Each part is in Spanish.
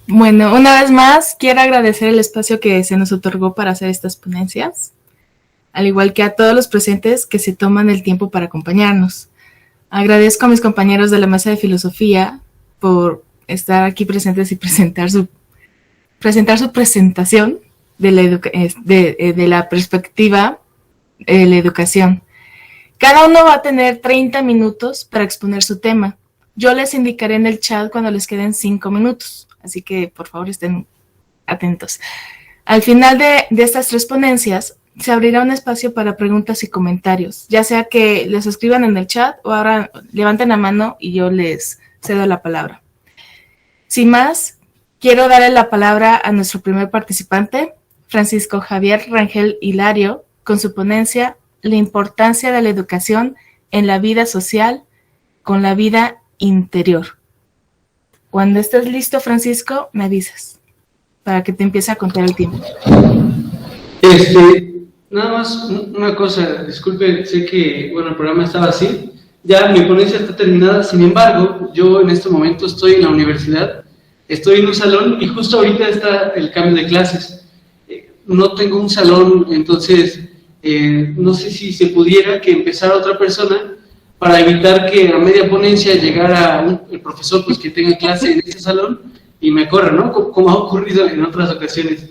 Bueno, una vez más, quiero agradecer el espacio que se nos otorgó para hacer estas ponencias, al igual que a todos los presentes que se toman el tiempo para acompañarnos. Agradezco a mis compañeros de la mesa de filosofía por estar aquí presentes y presentar su presentación de la perspectiva de la educación. Cada uno va a tener 30 minutos para exponer su tema. Yo les indicaré en el chat cuando les queden 5 minutos, así que por favor estén atentos. Al final de estas 3 ponencias, se abrirá un espacio para preguntas y comentarios, ya sea que les escriban en el chat o ahora levanten la mano y yo les cedo la palabra. Sin más, quiero darle la palabra a nuestro primer participante, Francisco Javier Rangel Hilario, con su ponencia La importancia de la educación en la vida social con la vida interior. Cuando estés listo, Francisco, me avisas para que te empiece a contar el tiempo. Nada más una cosa, disculpe, sé que el programa estaba así, ya mi ponencia está terminada, sin embargo, yo en este momento estoy en la universidad, estoy en un salón y justo ahorita está el cambio de clases. No tengo un salón, entonces no sé si se pudiera que empezara otra persona para evitar que a media ponencia llegara el profesor pues que tenga clase en ese salón y me corra, ¿no? Como ha ocurrido en otras ocasiones.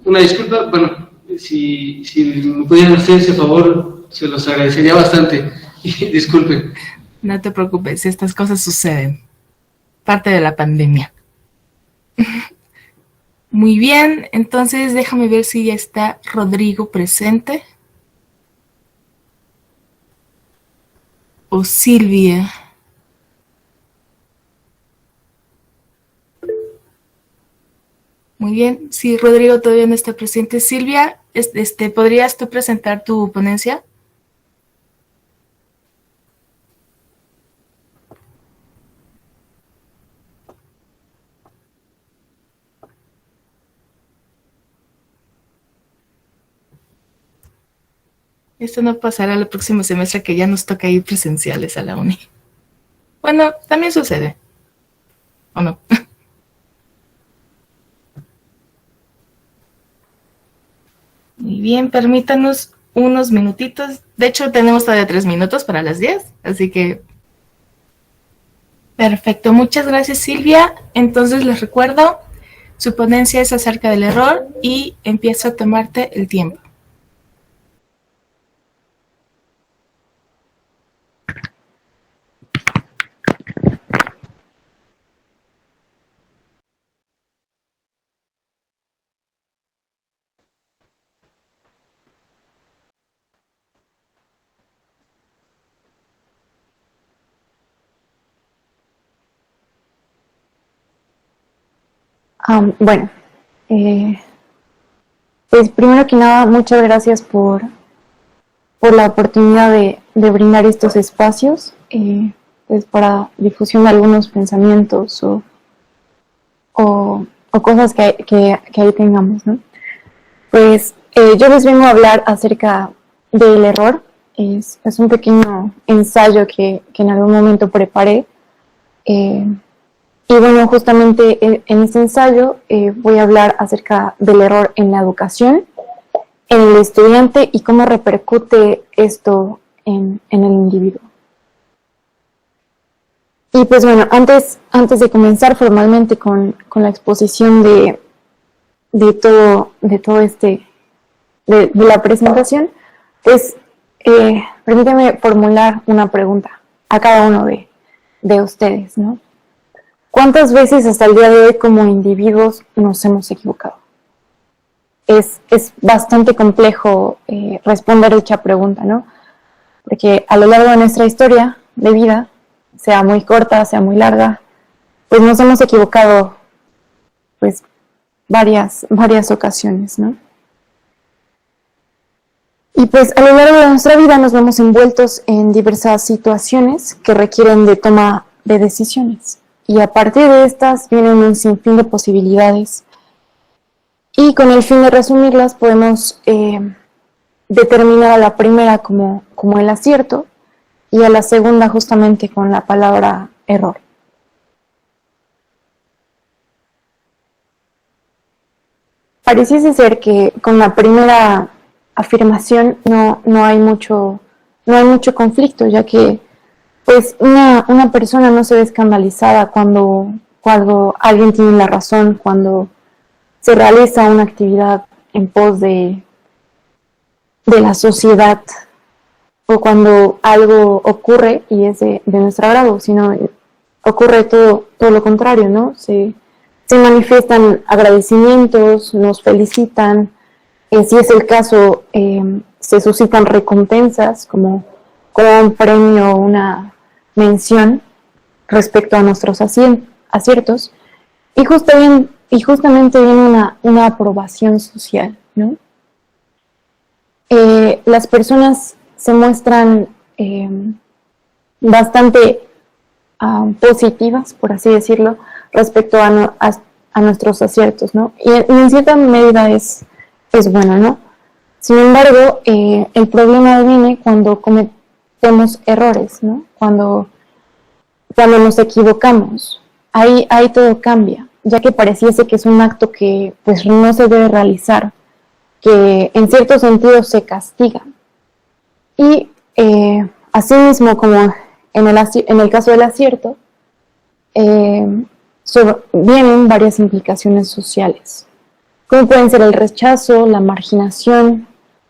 Una disculpa, bueno, si me pudieran hacer ese favor, se los agradecería bastante. Disculpen. No te preocupes, estas cosas suceden. Parte de la pandemia. Muy bien, entonces déjame ver si ya está Rodrigo presente. O Silvia. Muy bien, si Rodrigo todavía no está presente. Silvia, ¿podrías tú presentar tu ponencia? Esto no pasará el próximo semestre que ya nos toca ir presenciales a la uni. Bueno, también sucede. ¿O no? Muy bien, permítanos unos minutitos. De hecho, tenemos todavía 3 minutos para las 10, así que... Perfecto, muchas gracias Silvia. Entonces les recuerdo, su ponencia es acerca del error y empieza a tomarte el tiempo. Bueno, pues primero que nada, muchas gracias por la oportunidad de brindar estos espacios pues para difusión de algunos pensamientos o cosas que ahí tengamos, ¿no? Pues yo les vengo a hablar acerca del error. Es un pequeño ensayo que en algún momento preparé. Y bueno, justamente en este ensayo voy a hablar acerca del error en la educación, en el estudiante y cómo repercute esto en el individuo. Y pues bueno, antes de comenzar formalmente con la exposición de la presentación, pues permíteme formular una pregunta a cada uno de ustedes, ¿no? ¿Cuántas veces hasta el día de hoy como individuos nos hemos equivocado? Es bastante complejo responder dicha pregunta, ¿no? Porque a lo largo de nuestra historia de vida, sea muy corta, sea muy larga, pues nos hemos equivocado pues varias ocasiones, ¿no? Y pues a lo largo de nuestra vida nos vemos envueltos en diversas situaciones que requieren de toma de decisiones. Y a partir de estas vienen un sinfín de posibilidades. Y con el fin de resumirlas podemos determinar a la primera como el acierto y a la segunda justamente con la palabra error. pareciese ser que con la primera afirmación no hay mucho conflicto, ya que pues una persona no se ve escandalizada cuando alguien tiene la razón, cuando se realiza una actividad en pos de la sociedad, o cuando algo ocurre y es de nuestro agrado, sino ocurre todo lo contrario, ¿no? Se manifiestan agradecimientos, nos felicitan, si es el caso, se suscitan recompensas como un premio o una mención respecto a nuestros aciertos, y justamente viene una aprobación social, ¿no? Las personas se muestran bastante positivas, por así decirlo, respecto a nuestros aciertos, ¿no? Y en cierta medida es bueno, ¿no? Sin embargo, el problema viene cuando cometemos errores, ¿no? Cuando nos equivocamos, ahí todo cambia, ya que pareciese que es un acto que pues no se debe realizar, que en cierto sentido se castiga. Y asimismo, como en el caso del acierto, vienen varias implicaciones sociales, como pueden ser el rechazo, la marginación,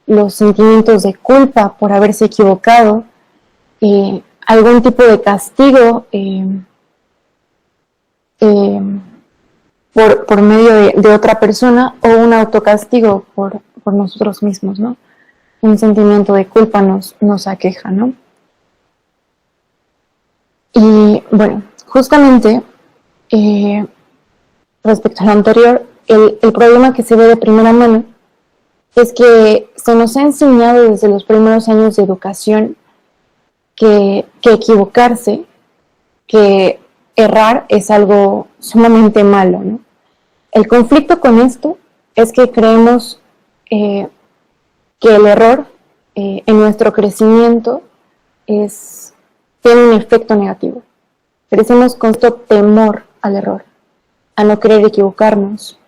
los sentimientos de culpa por haberse equivocado, algún tipo de castigo por medio de otra persona, o un autocastigo por nosotros mismos, ¿no? Un sentimiento de culpa nos aqueja, ¿no? Y bueno, justamente respecto a lo anterior, el problema que se ve de primera mano es que se nos ha enseñado desde los primeros años de educación que equivocarse, que errar es algo sumamente malo, ¿no? El conflicto con esto es que creemos que el error en nuestro crecimiento tiene un efecto negativo. Crecemos con este temor al error, a no querer equivocarnos.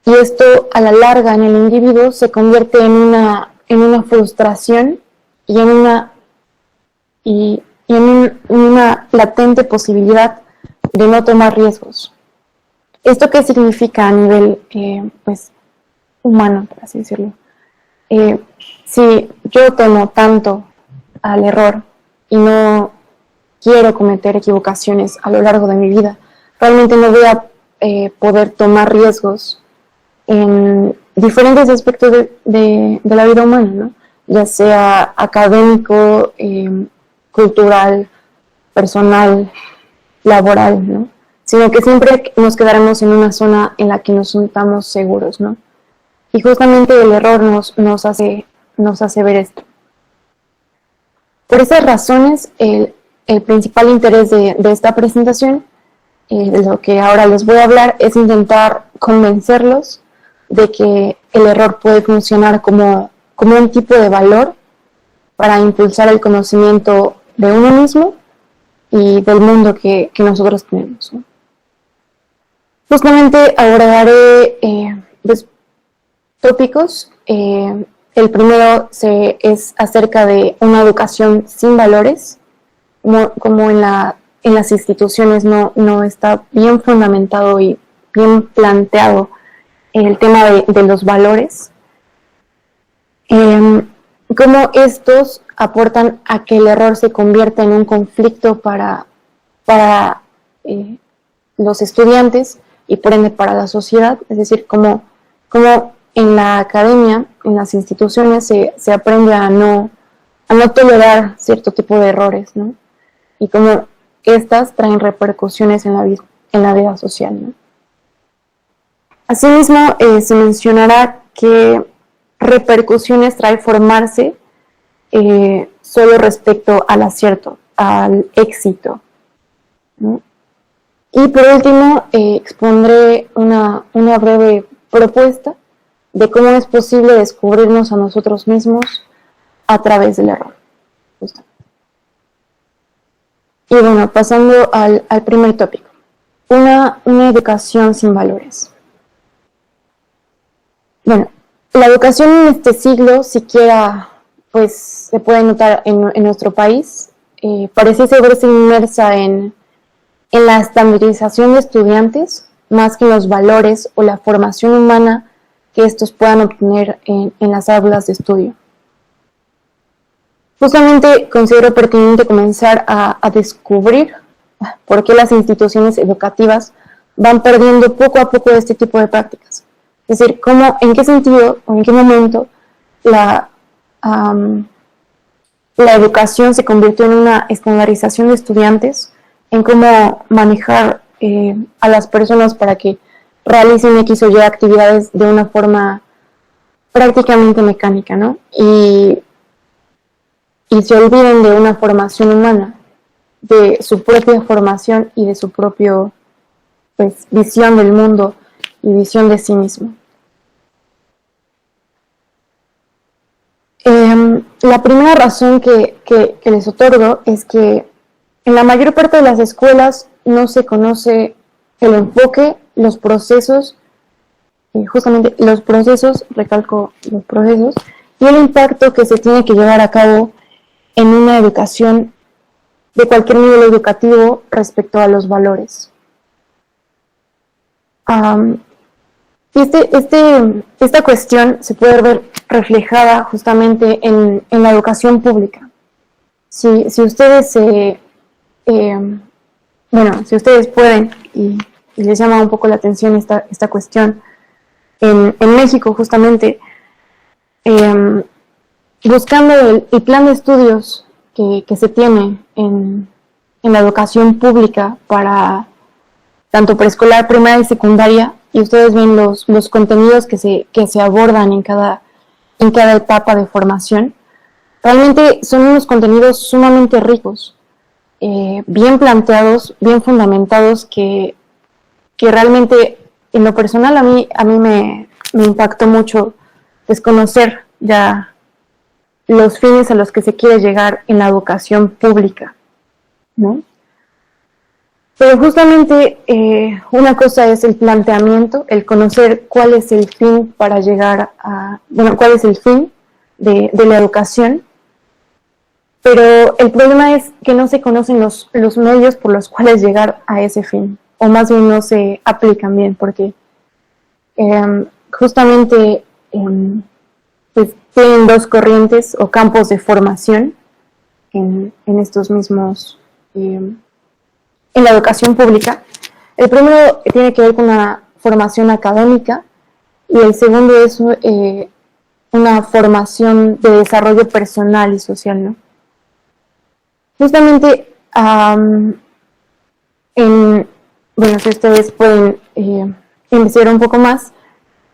Y esto a la larga en el individuo se convierte en una frustración y en una latente posibilidad de no tomar riesgos. ¿Esto qué significa a nivel pues humano, por así decirlo? Si yo temo tanto al error y no quiero cometer equivocaciones a lo largo de mi vida, realmente no voy a poder tomar riesgos en diferentes aspectos de la vida humana, ¿no? Ya sea académico, cultural, personal, laboral, ¿no? Sino que siempre nos quedaremos en una zona en la que nos sintamos seguros, ¿no? Y justamente el error nos hace ver esto. Por esas razones, el principal interés de esta presentación, de lo que ahora les voy a hablar, es intentar convencerlos de que el error puede funcionar como un tipo de valor para impulsar el conocimiento de uno mismo y del mundo que nosotros tenemos, ¿no? Justamente abordaré dos tópicos. El primero es acerca de una educación sin valores, como en las instituciones no está bien fundamentado y bien planteado el tema de los valores. Cómo estos aportan a que el error se convierta en un conflicto para los estudiantes y por ende para la sociedad, es decir, cómo en la academia, en las instituciones se aprende a no tolerar cierto tipo de errores, ¿no? Y cómo estas traen repercusiones en la vida social, ¿no? Asimismo, se mencionará que repercusiones trae formarse solo respecto al acierto, al éxito, ¿no? Y por último, expondré una breve propuesta de cómo es posible descubrirnos a nosotros mismos a través del error. Y bueno, pasando al primer tópico, una educación sin valores. Bueno, la educación en este siglo, siquiera, pues se puede notar en nuestro país, parece verse inmersa en la estandarización de estudiantes, más que en los valores o la formación humana que estos puedan obtener en las aulas de estudio. Justamente considero pertinente comenzar a descubrir por qué las instituciones educativas van perdiendo poco a poco este tipo de prácticas. Es decir, en qué sentido o en qué momento la educación se convirtió en una estandarización de estudiantes, en cómo manejar a las personas para que realicen X o Y actividades de una forma prácticamente mecánica, ¿no? Y se olviden de una formación humana, de su propia formación y de su propia visión del mundo y visión de sí mismo. La primera razón que les otorgo es que en la mayor parte de las escuelas no se conoce el enfoque, los procesos, justamente los procesos, recalco los procesos, y el impacto que se tiene que llevar a cabo en una educación de cualquier nivel educativo respecto a los valores. Esta cuestión se puede ver reflejada justamente en la educación pública. Si ustedes si ustedes pueden y les llama un poco la atención esta cuestión, en México justamente, buscando el plan de estudios que se tiene en la educación pública para tanto preescolar, primaria y secundaria, y ustedes ven los contenidos que se abordan en cada etapa de formación, realmente son unos contenidos sumamente ricos, bien planteados, bien fundamentados, que realmente en lo personal a mí me impactó mucho desconocer ya los fines a los que se quiere llegar en la educación pública, ¿no? Pero justamente una cosa es el planteamiento, el conocer cuál es el fin para llegar cuál es el fin de la educación, pero el problema es que no se conocen los medios por los cuales llegar a ese fin, o más bien no se aplican bien, porque justamente tienen dos corrientes o campos de formación en estos mismos, en la educación pública. El primero tiene que ver con una formación académica y el segundo es una formación de desarrollo personal y social, ¿no? Justamente, si ustedes pueden investigar un poco más,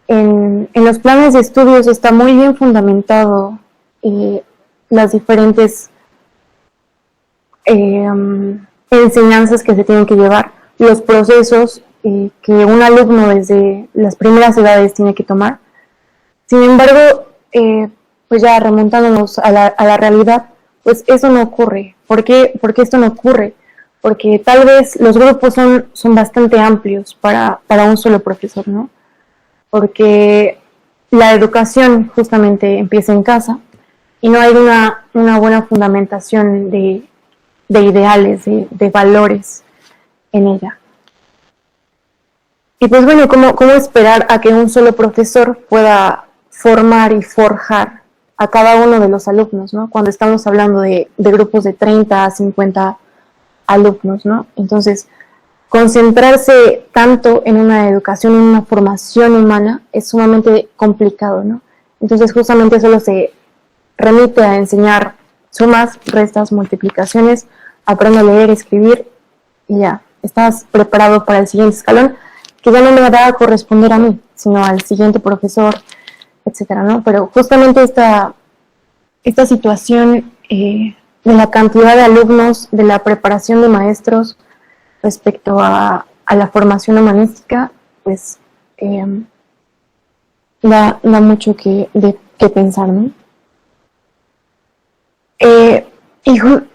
en los planes de estudios está muy bien fundamentado las diferentes enseñanzas que se tienen que llevar, los procesos que un alumno desde las primeras edades tiene que tomar. Sin embargo, pues ya remontándonos a la realidad, pues eso no ocurre. ¿Por qué esto no ocurre? Porque tal vez los grupos son bastante amplios para un solo profesor, ¿no? Porque la educación justamente empieza en casa y no hay una buena fundamentación de ideales, de valores en ella. Y pues bueno, ¿cómo esperar a que un solo profesor pueda formar y forjar a cada uno de los alumnos, ¿no? Cuando estamos hablando de grupos de 30 a 50 alumnos, ¿no? Entonces, concentrarse tanto en una educación, en una formación humana, es sumamente complicado, ¿no? Entonces, justamente solo se remite a enseñar sumas, restas, multiplicaciones, aprende a leer, escribir, y ya, estás preparado para el siguiente escalón, que ya no me va a corresponder a mí, sino al siguiente profesor, etcétera, ¿no? Pero justamente esta situación de la cantidad de alumnos, de la preparación de maestros respecto a la formación humanística, pues da mucho que pensar, ¿no?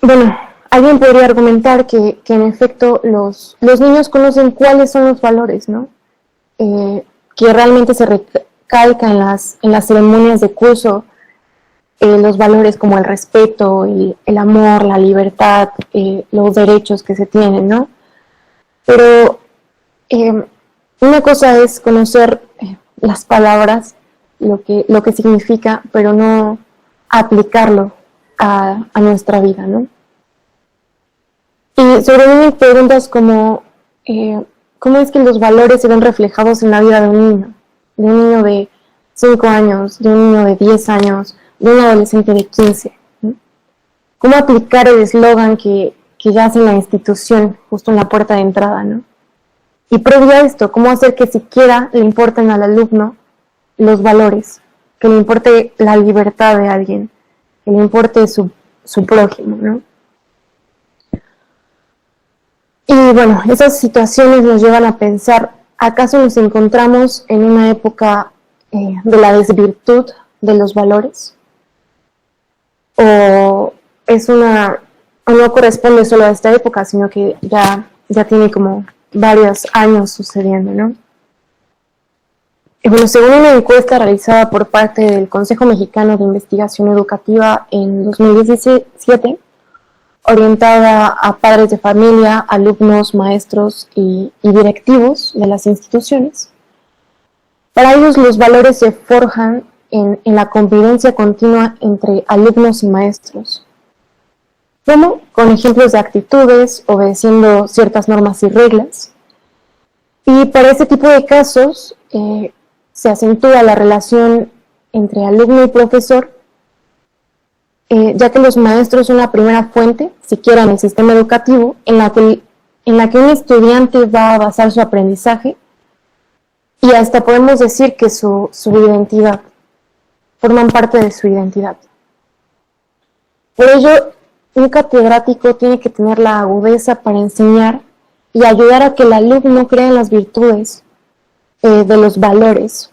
Bueno, alguien podría argumentar que en efecto los niños conocen cuáles son los valores, ¿no? Que realmente calca en las ceremonias de curso los valores como el respeto, el amor, la libertad, los derechos que se tienen, ¿no? Pero una cosa es conocer las palabras, lo que significa, pero no aplicarlo a nuestra vida, ¿no? Y sobre mí me preguntas como, ¿cómo es que los valores se ven reflejados en la vida de un niño de 5 años, de un niño de 10 años, de un adolescente de 15? ¿No? ¿Cómo aplicar el eslogan que yace en la institución, justo en la puerta de entrada, ¿no? Y previo a esto, ¿cómo hacer que siquiera le importen al alumno los valores, que le importe la libertad de alguien, que le importe su prójimo, ¿no? Y bueno, esas situaciones nos llevan a pensar, ¿acaso nos encontramos en una época de la desvirtud de los valores? ¿O no corresponde solo a esta época, sino que ya tiene como varios años sucediendo, ¿no? Y bueno, según una encuesta realizada por parte del Consejo Mexicano de Investigación Educativa en 2017, orientada a padres de familia, alumnos, maestros y directivos de las instituciones, para ellos los valores se forjan en la convivencia continua entre alumnos y maestros. ¿Cómo? Con ejemplos de actitudes, obedeciendo ciertas normas y reglas. Y para este tipo de casos se acentúa la relación entre alumno y profesor, ya que los maestros son la primera fuente, siquiera en el sistema educativo, en la que un estudiante va a basar su aprendizaje, y hasta podemos decir que su identidad, forman parte de su identidad. Por ello, un catedrático tiene que tener la agudeza para enseñar y ayudar a que el alumno crea en las virtudes de los valores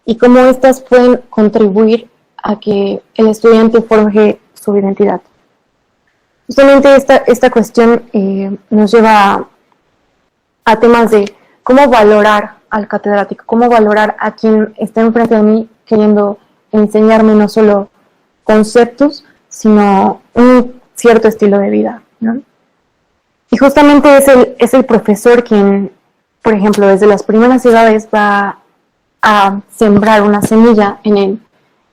y cómo éstas pueden contribuir a que el estudiante forje su identidad. Justamente esta cuestión nos lleva a temas de cómo valorar al catedrático, cómo valorar a quien está enfrente de mí queriendo enseñarme no solo conceptos, sino un cierto estilo de vida, ¿no? Y justamente es el profesor quien, por ejemplo, desde las primeras edades va a sembrar una semilla en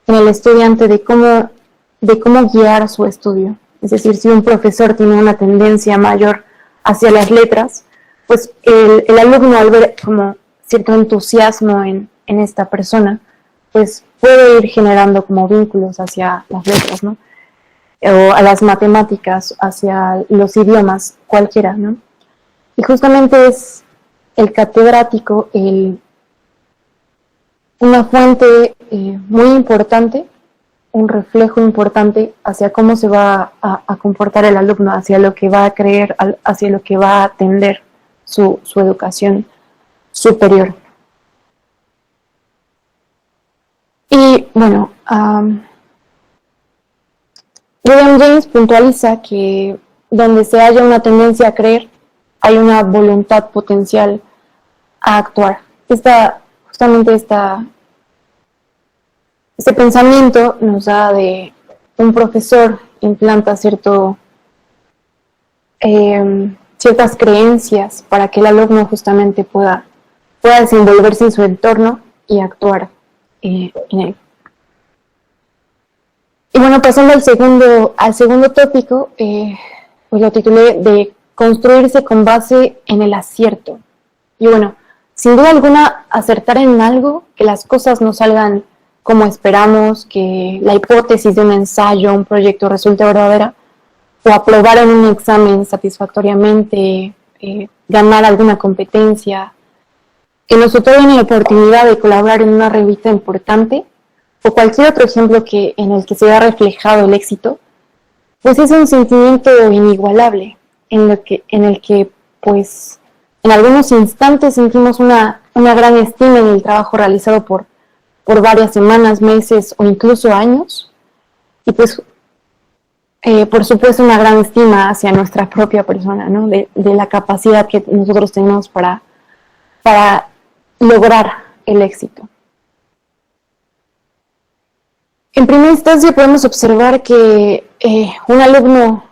el estudiante de cómo guiar su estudio. Es decir, si un profesor tiene una tendencia mayor hacia las letras, pues el alumno, al ver como cierto entusiasmo en esta persona, pues puede ir generando como vínculos hacia las letras, ¿no? O a las matemáticas, hacia los idiomas, cualquiera, ¿no? Y justamente es el catedrático una fuente muy importante, un reflejo importante hacia cómo se va a comportar el alumno, hacia lo que va a creer, hacia lo que va a atender su educación superior. Y bueno, William James puntualiza que donde se haya una tendencia a creer, hay una voluntad potencial a actuar. Justamente este pensamiento nos da de un profesor implanta ciertas creencias para que el alumno justamente pueda desenvolverse en su entorno y actuar en él. Y bueno, pasando al segundo tópico, pues lo titulé de construirse con base en el acierto. Y bueno, sin duda alguna, acertar en algo, que las cosas no salgan como esperamos, que la hipótesis de un ensayo, un proyecto resulte verdadera, o aprobar en un examen satisfactoriamente, ganar alguna competencia, que nos otorguen la oportunidad de colaborar en una revista importante, o cualquier otro ejemplo en el que se vea reflejado el éxito, pues es un sentimiento inigualable, en el que pues en algunos instantes sentimos una gran estima en el trabajo realizado por varias semanas, meses o incluso años, y pues por supuesto una gran estima hacia nuestra propia persona, ¿no? De la capacidad que nosotros tenemos para lograr el éxito. En primera instancia podemos observar que un alumno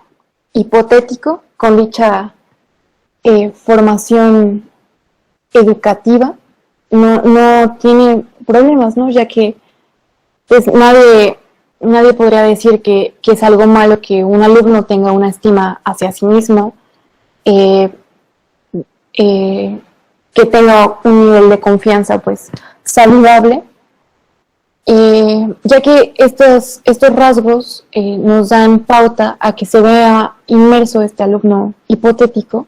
hipotético con dicha formación educativa no tiene problemas, ¿no? Ya que pues nadie podría decir que es algo malo que un alumno tenga una estima hacia sí mismo, que tenga un nivel de confianza pues saludable, ya que estos rasgos nos dan pauta a que se vea inmerso este alumno hipotético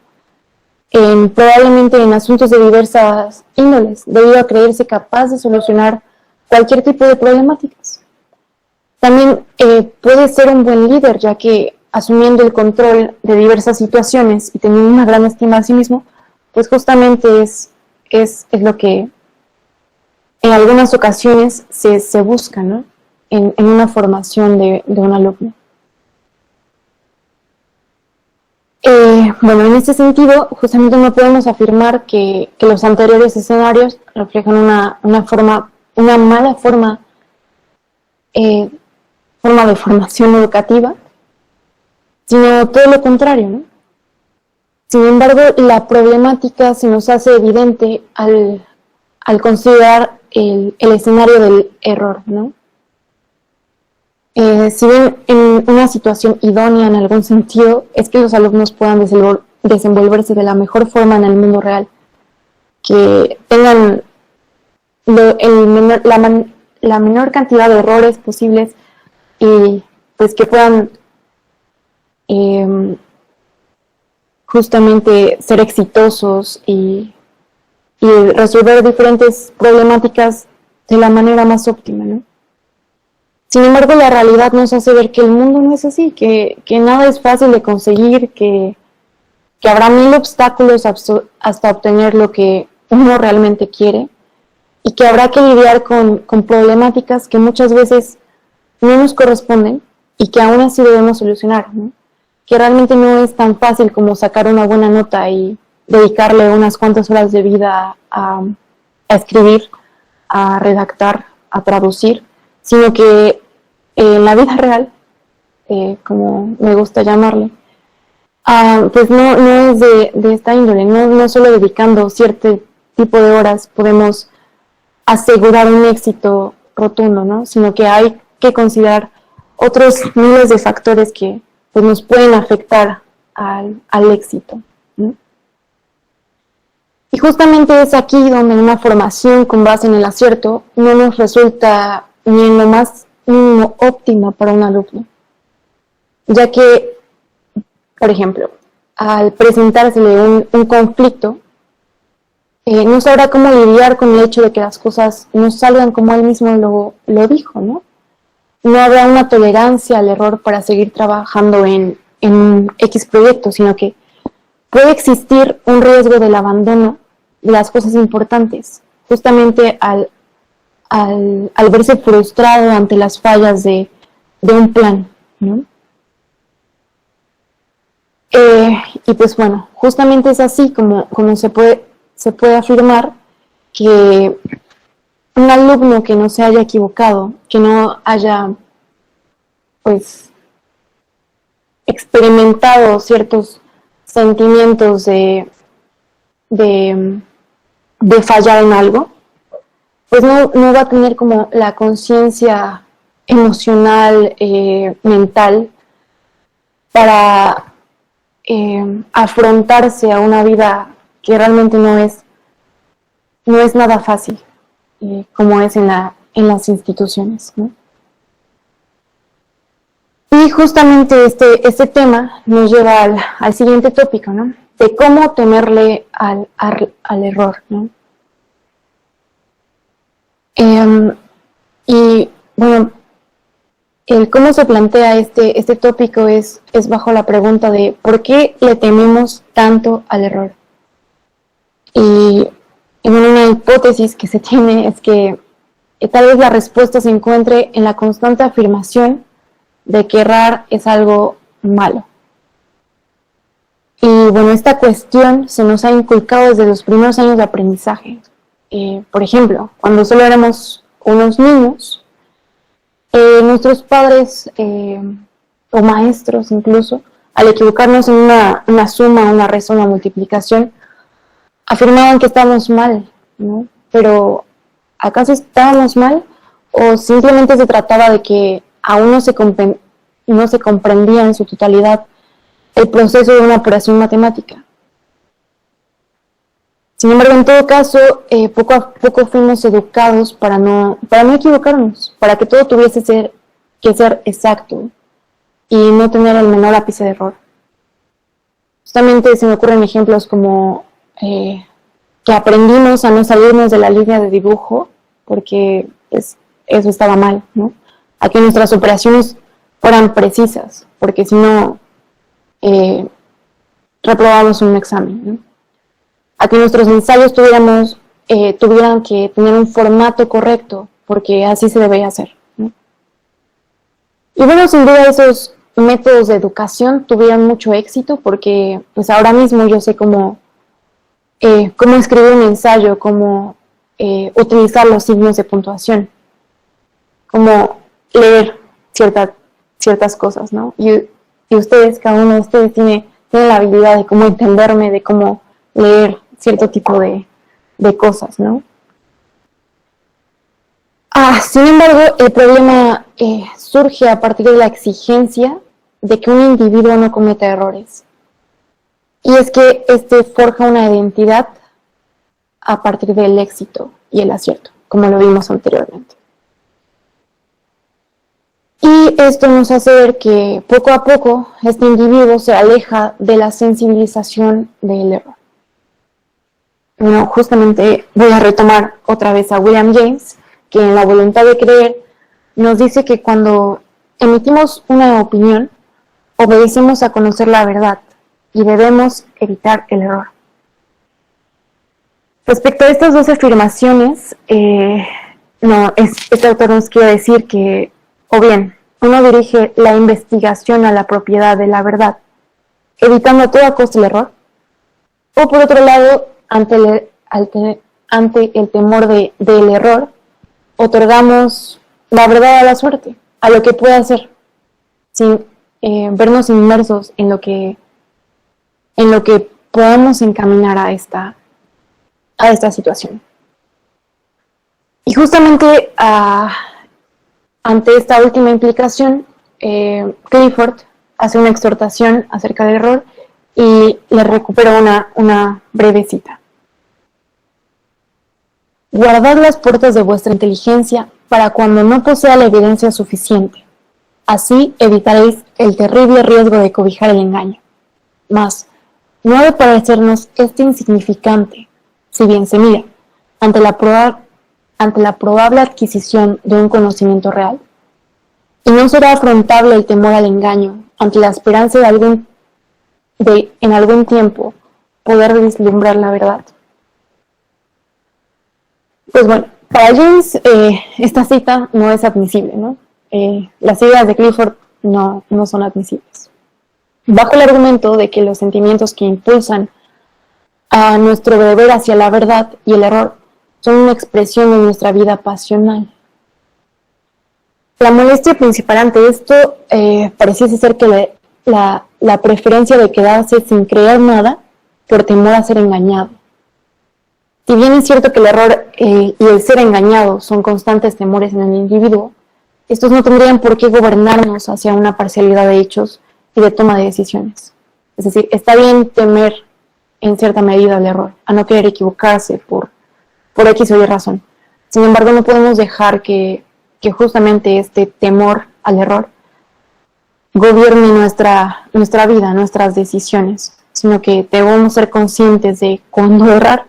probablemente en asuntos de diversas índoles, debido a creerse capaz de solucionar cualquier tipo de problemáticas. También puede ser un buen líder, ya que asumiendo el control de diversas situaciones y teniendo una gran estima de sí mismo, pues justamente es lo que en algunas ocasiones se busca, ¿no? en una formación de un alumno. Bueno, en este sentido, justamente no podemos afirmar que los anteriores escenarios reflejan una mala forma de formación educativa, sino todo lo contrario, ¿no? Sin embargo, la problemática se nos hace evidente al considerar el escenario del error, ¿no? Si bien en una situación idónea en algún sentido, es que los alumnos puedan desenvolverse de la mejor forma en el mundo real, que tengan la menor cantidad de errores posibles y pues que puedan justamente ser exitosos y resolver diferentes problemáticas de la manera más óptima, ¿no? Sin embargo, la realidad nos hace ver que el mundo no es así, que nada es fácil de conseguir, que habrá 1000 obstáculos hasta obtener lo que uno realmente quiere y que habrá que lidiar con problemáticas que muchas veces no nos corresponden y que aún así debemos solucionar, ¿no? Que realmente no es tan fácil como sacar una buena nota y dedicarle unas cuantas horas de vida a escribir, a redactar, a traducir, sino que en la vida real, como me gusta llamarle, pues no es de esta índole, no solo dedicando cierto tipo de horas podemos asegurar un éxito rotundo, ¿no? Sino que hay que considerar otros miles de factores que pues, nos pueden afectar al éxito, ¿no? Y justamente es aquí donde una formación con base en el acierto no nos resulta ni en lo más mínimo óptima para un alumno, ya que, por ejemplo, al presentársele un conflicto, no sabrá cómo lidiar con el hecho de que las cosas no salgan como él mismo lo dijo, ¿no? No habrá una tolerancia al error para seguir trabajando en X proyecto, sino que puede existir un riesgo del abandono de las cosas importantes, justamente al verse frustrado ante las fallas de un plan, ¿no? Y pues bueno, justamente es así como se puede afirmar que un alumno que no se haya equivocado, que no haya pues experimentado ciertos sentimientos de fallar en algo, pues no va a tener como la conciencia emocional, mental, para afrontarse a una vida que realmente no es nada fácil, como es en las instituciones, ¿no? Y justamente este tema nos lleva al siguiente tópico, ¿no? De cómo temerle al error, ¿no? Y bueno, el cómo se plantea este tópico es bajo la pregunta de ¿por qué le tememos tanto al error? Y bueno, una hipótesis que se tiene es que tal vez la respuesta se encuentre en la constante afirmación de que errar es algo malo. Y bueno, esta cuestión se nos ha inculcado desde los primeros años de aprendizaje. Por ejemplo, cuando solo éramos unos niños, Nuestros padres o maestros incluso, al equivocarnos en una suma, una resta, una multiplicación, afirmaban que estábamos mal, ¿no? Pero ¿acaso estábamos mal? ¿O simplemente se trataba de que aún no se comprendía en su totalidad el proceso de una operación matemática? Sin embargo, en todo caso, poco a poco fuimos educados para no equivocarnos, para que todo tuviese que ser exacto y no tener el menor ápice de error. Justamente se me ocurren ejemplos como que aprendimos a no salirnos de la línea de dibujo porque pues, eso estaba mal, ¿no? A que nuestras operaciones fueran precisas, porque si no, reprobamos un examen, ¿no? A que nuestros ensayos tuvieran que tener un formato correcto, porque así se debía hacer, ¿no? Y bueno, sin duda esos métodos de educación tuvieron mucho éxito, porque pues ahora mismo yo sé cómo escribir un ensayo, cómo utilizar los signos de puntuación, cómo leer ciertas cosas, ¿no? Y ustedes, cada uno de ustedes tiene la habilidad de cómo entenderme, de cómo leer cierto tipo de cosas, ¿no? Sin embargo, el problema surge a partir de la exigencia de que un individuo no cometa errores. Y es que forja una identidad a partir del éxito y el acierto, como lo vimos anteriormente. Y esto nos hace ver que poco a poco este individuo se aleja de la sensibilización del error. Bueno, justamente voy a retomar otra vez a William James, que en La voluntad de creer nos dice que cuando emitimos una opinión, obedecemos a conocer la verdad y debemos evitar el error. Respecto a estas dos afirmaciones, este autor nos quiere decir que, o bien, uno dirige la investigación a la propiedad de la verdad, evitando a toda costa el error, o por otro lado, ante el temor del error, otorgamos la verdad a la suerte, a lo que pueda ser, sin vernos inmersos en lo que podamos encaminar a esta situación. Y justamente ante esta última implicación, Clifford hace una exhortación acerca del error y le recupero una breve cita. Guardad las puertas de vuestra inteligencia para cuando no posea la evidencia suficiente. Así evitaréis el terrible riesgo de cobijar el engaño. Mas, no ha de parecernos insignificante, si bien se mira, ante la probable adquisición de un conocimiento real. Y no será afrontable el temor al engaño ante la esperanza de en algún tiempo poder vislumbrar la verdad. Pues bueno, para James esta cita no es admisible, ¿no? Las ideas de Clifford no son admisibles. Bajo el argumento de que los sentimientos que impulsan a nuestro deber hacia la verdad y el error son una expresión de nuestra vida pasional. La molestia principal ante esto pareciese ser que la preferencia de quedarse sin creer nada por temor a ser engañado. Si bien es cierto que el error y el ser engañado son constantes temores en el individuo, estos no tendrían por qué gobernarnos hacia una parcialidad de hechos y de toma de decisiones. Es decir, está bien temer en cierta medida el error, a no querer equivocarse por X o Y razón. Sin embargo, no podemos dejar que justamente este temor al error gobierne nuestra vida, nuestras decisiones, sino que debemos ser conscientes de cuándo errar,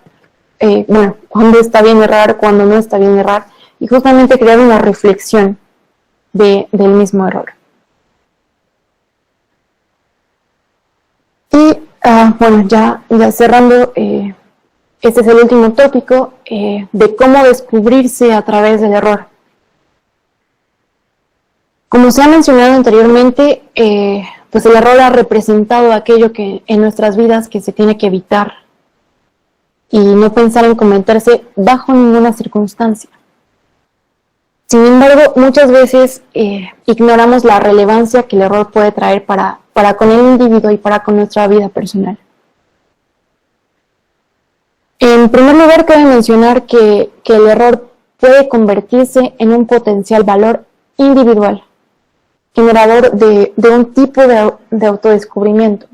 cuándo está bien errar, cuándo no está bien errar, y justamente crear una reflexión del mismo error. Y ya cerrando, este es el último tópico de cómo descubrirse a través del error. Como se ha mencionado anteriormente, pues el error ha representado aquello que en nuestras vidas que se tiene que evitar y no pensar en cometerse bajo ninguna circunstancia. Sin embargo, muchas veces ignoramos la relevancia que el error puede traer para con el individuo y para con nuestra vida personal. En primer lugar, cabe mencionar que el error puede convertirse en un potencial valor individual, generador de un tipo de autodescubrimiento.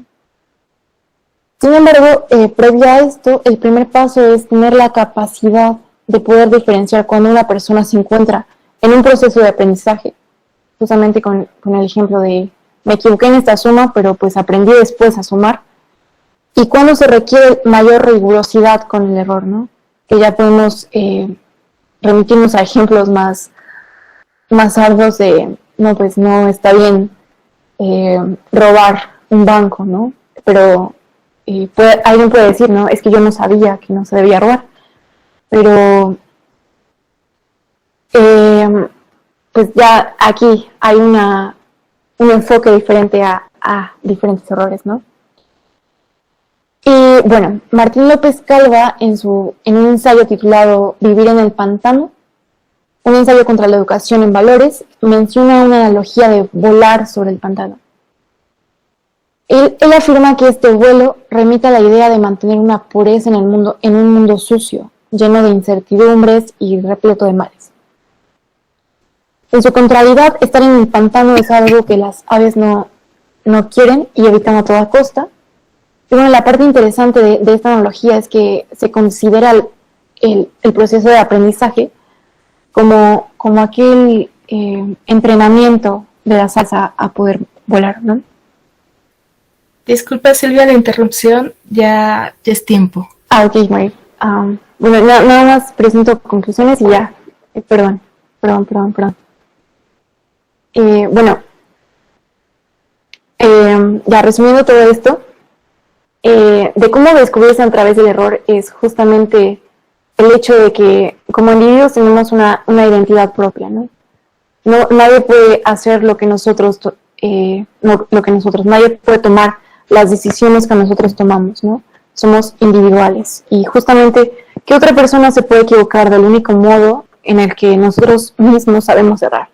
Sin embargo, previo a esto, el primer paso es tener la capacidad de poder diferenciar cuando una persona se encuentra en un proceso de aprendizaje, justamente con el ejemplo de me equivoqué en esta suma, pero pues aprendí después a sumar, y cuando se requiere mayor rigurosidad con el error, ¿no? Que ya podemos remitirnos a ejemplos más arduos de, no, pues no está bien robar un banco, ¿no? Pero alguien puede decir, ¿no? Es que yo no sabía que no se debía robar, pero pues ya aquí hay un enfoque diferente a diferentes errores, ¿no? Y bueno, Martín López Calva en un ensayo titulado Vivir en el pantano, un ensayo contra la educación en valores, menciona una analogía de volar sobre el pantano. Él afirma que este vuelo remite a la idea de mantener una pureza en un mundo sucio, lleno de incertidumbres y repleto de males. En su contrariedad, estar en el pantano es algo que las aves no quieren y evitan a toda costa. Y bueno, la parte interesante de esta analogía es que se considera el proceso de aprendizaje como aquel entrenamiento de las aves a poder volar, ¿no? Disculpa, Silvia, la interrupción, ya es tiempo. Ok, Mary. Bueno, nada más presento conclusiones y ya. Perdón. Bueno, ya resumiendo todo esto, de cómo descubrirse a través del error es justamente el hecho de que como individuos tenemos una identidad propia, ¿no? Nadie puede hacer lo que nosotros, nadie puede tomar las decisiones que nosotros tomamos, ¿no? Somos individuales y justamente ¿qué otra persona se puede equivocar del único modo en el que nosotros mismos sabemos errar?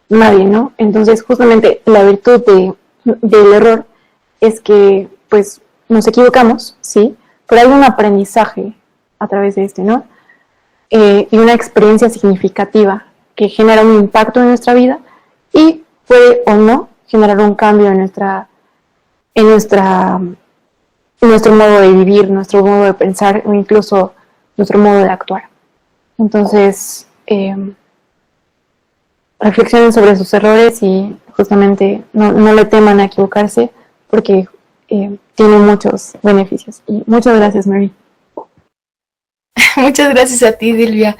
Nadie, ¿no? Entonces justamente la virtud del error es que pues nos equivocamos, sí, pero hay un aprendizaje a través de ¿no? Y una experiencia significativa que genera un impacto en nuestra vida y puede o no generar un cambio en nuestro modo de vivir, nuestro modo de pensar o incluso nuestro modo de actuar. Entonces, reflexionen sobre sus errores y justamente no le teman a equivocarse porque tiene muchos beneficios. Y muchas gracias, Mary. Muchas gracias a ti, Silvia.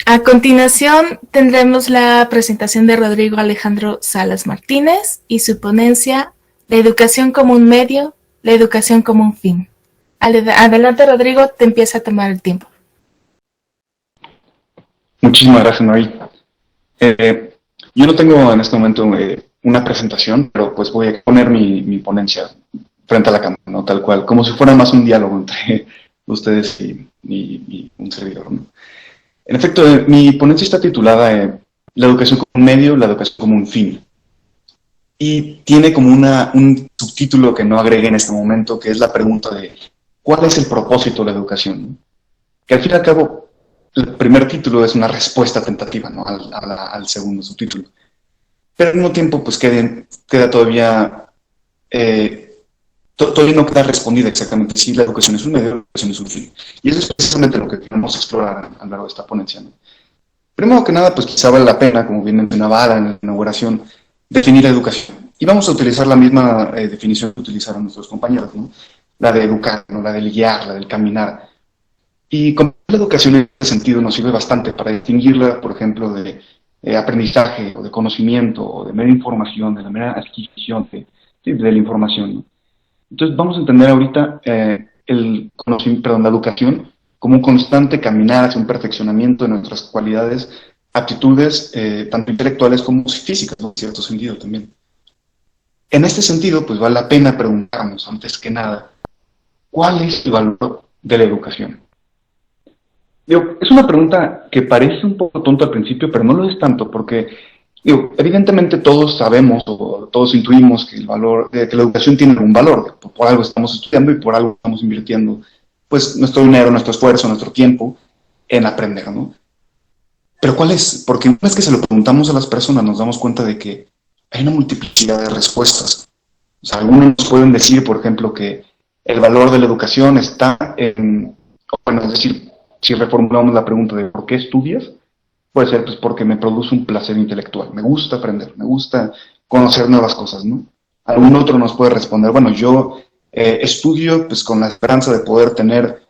A continuación tendremos la presentación de Rodrigo Alejandro Salas Martínez y su ponencia La educación como un medio, la educación como un fin. Adelante, Rodrigo, te empieza a tomar el tiempo. Muchísimas gracias, Mary. Yo no tengo en este momento una presentación, pero pues voy a poner mi ponencia frente a la cámara, ¿no? Tal cual, como si fuera más un diálogo entre ustedes y un servidor, ¿no? En efecto, mi ponencia está titulada La educación como un medio, la educación como un fin. Y tiene como un subtítulo que no agregué en este momento, que es la pregunta de ¿cuál es el propósito de la educación? ¿No? Que al fin y al cabo, el primer título es una respuesta tentativa, ¿no? al segundo subtítulo. Pero al mismo tiempo, pues queda todavía... todavía no queda respondida exactamente si la educación es un medio, la educación es un fin. Y eso es precisamente lo que queremos explorar a lo largo de esta ponencia, ¿no? Primero que nada, pues quizá vale la pena, como bien mencionaba Ada en la inauguración, definir educación. Y vamos a utilizar la misma definición que utilizaron nuestros compañeros, ¿no? La de educar, ¿no? La del guiar, la del caminar. Y como la educación en ese sentido nos sirve bastante para distinguirla, por ejemplo, de aprendizaje, o de conocimiento, o de mera información, de la mera adquisición de la información, ¿no? Entonces vamos a entender ahorita la educación como un constante caminar hacia un perfeccionamiento de nuestras cualidades, aptitudes, tanto intelectuales como físicas, en cierto sentido también. En este sentido, pues vale la pena preguntarnos, antes que nada, ¿cuál es el valor de la educación? Digo, es una pregunta que parece un poco tonto al principio, pero no lo es tanto, porque digo, evidentemente todos sabemos o todos intuimos que el valor, que la educación tiene un valor, por algo estamos estudiando y por algo estamos invirtiendo pues nuestro dinero, nuestro esfuerzo, nuestro tiempo en aprender, ¿no? Pero ¿cuál es? Porque una vez que se lo preguntamos a las personas nos damos cuenta de que hay una multiplicidad de respuestas. O sea, algunos nos pueden decir, por ejemplo, que el valor de la educación está en, bueno, es decir, si reformulamos la pregunta de ¿por qué estudias? Puede ser pues porque me produce un placer intelectual, me gusta aprender, me gusta conocer nuevas cosas, ¿no? Algún otro nos puede responder, bueno, yo estudio pues con la esperanza de poder tener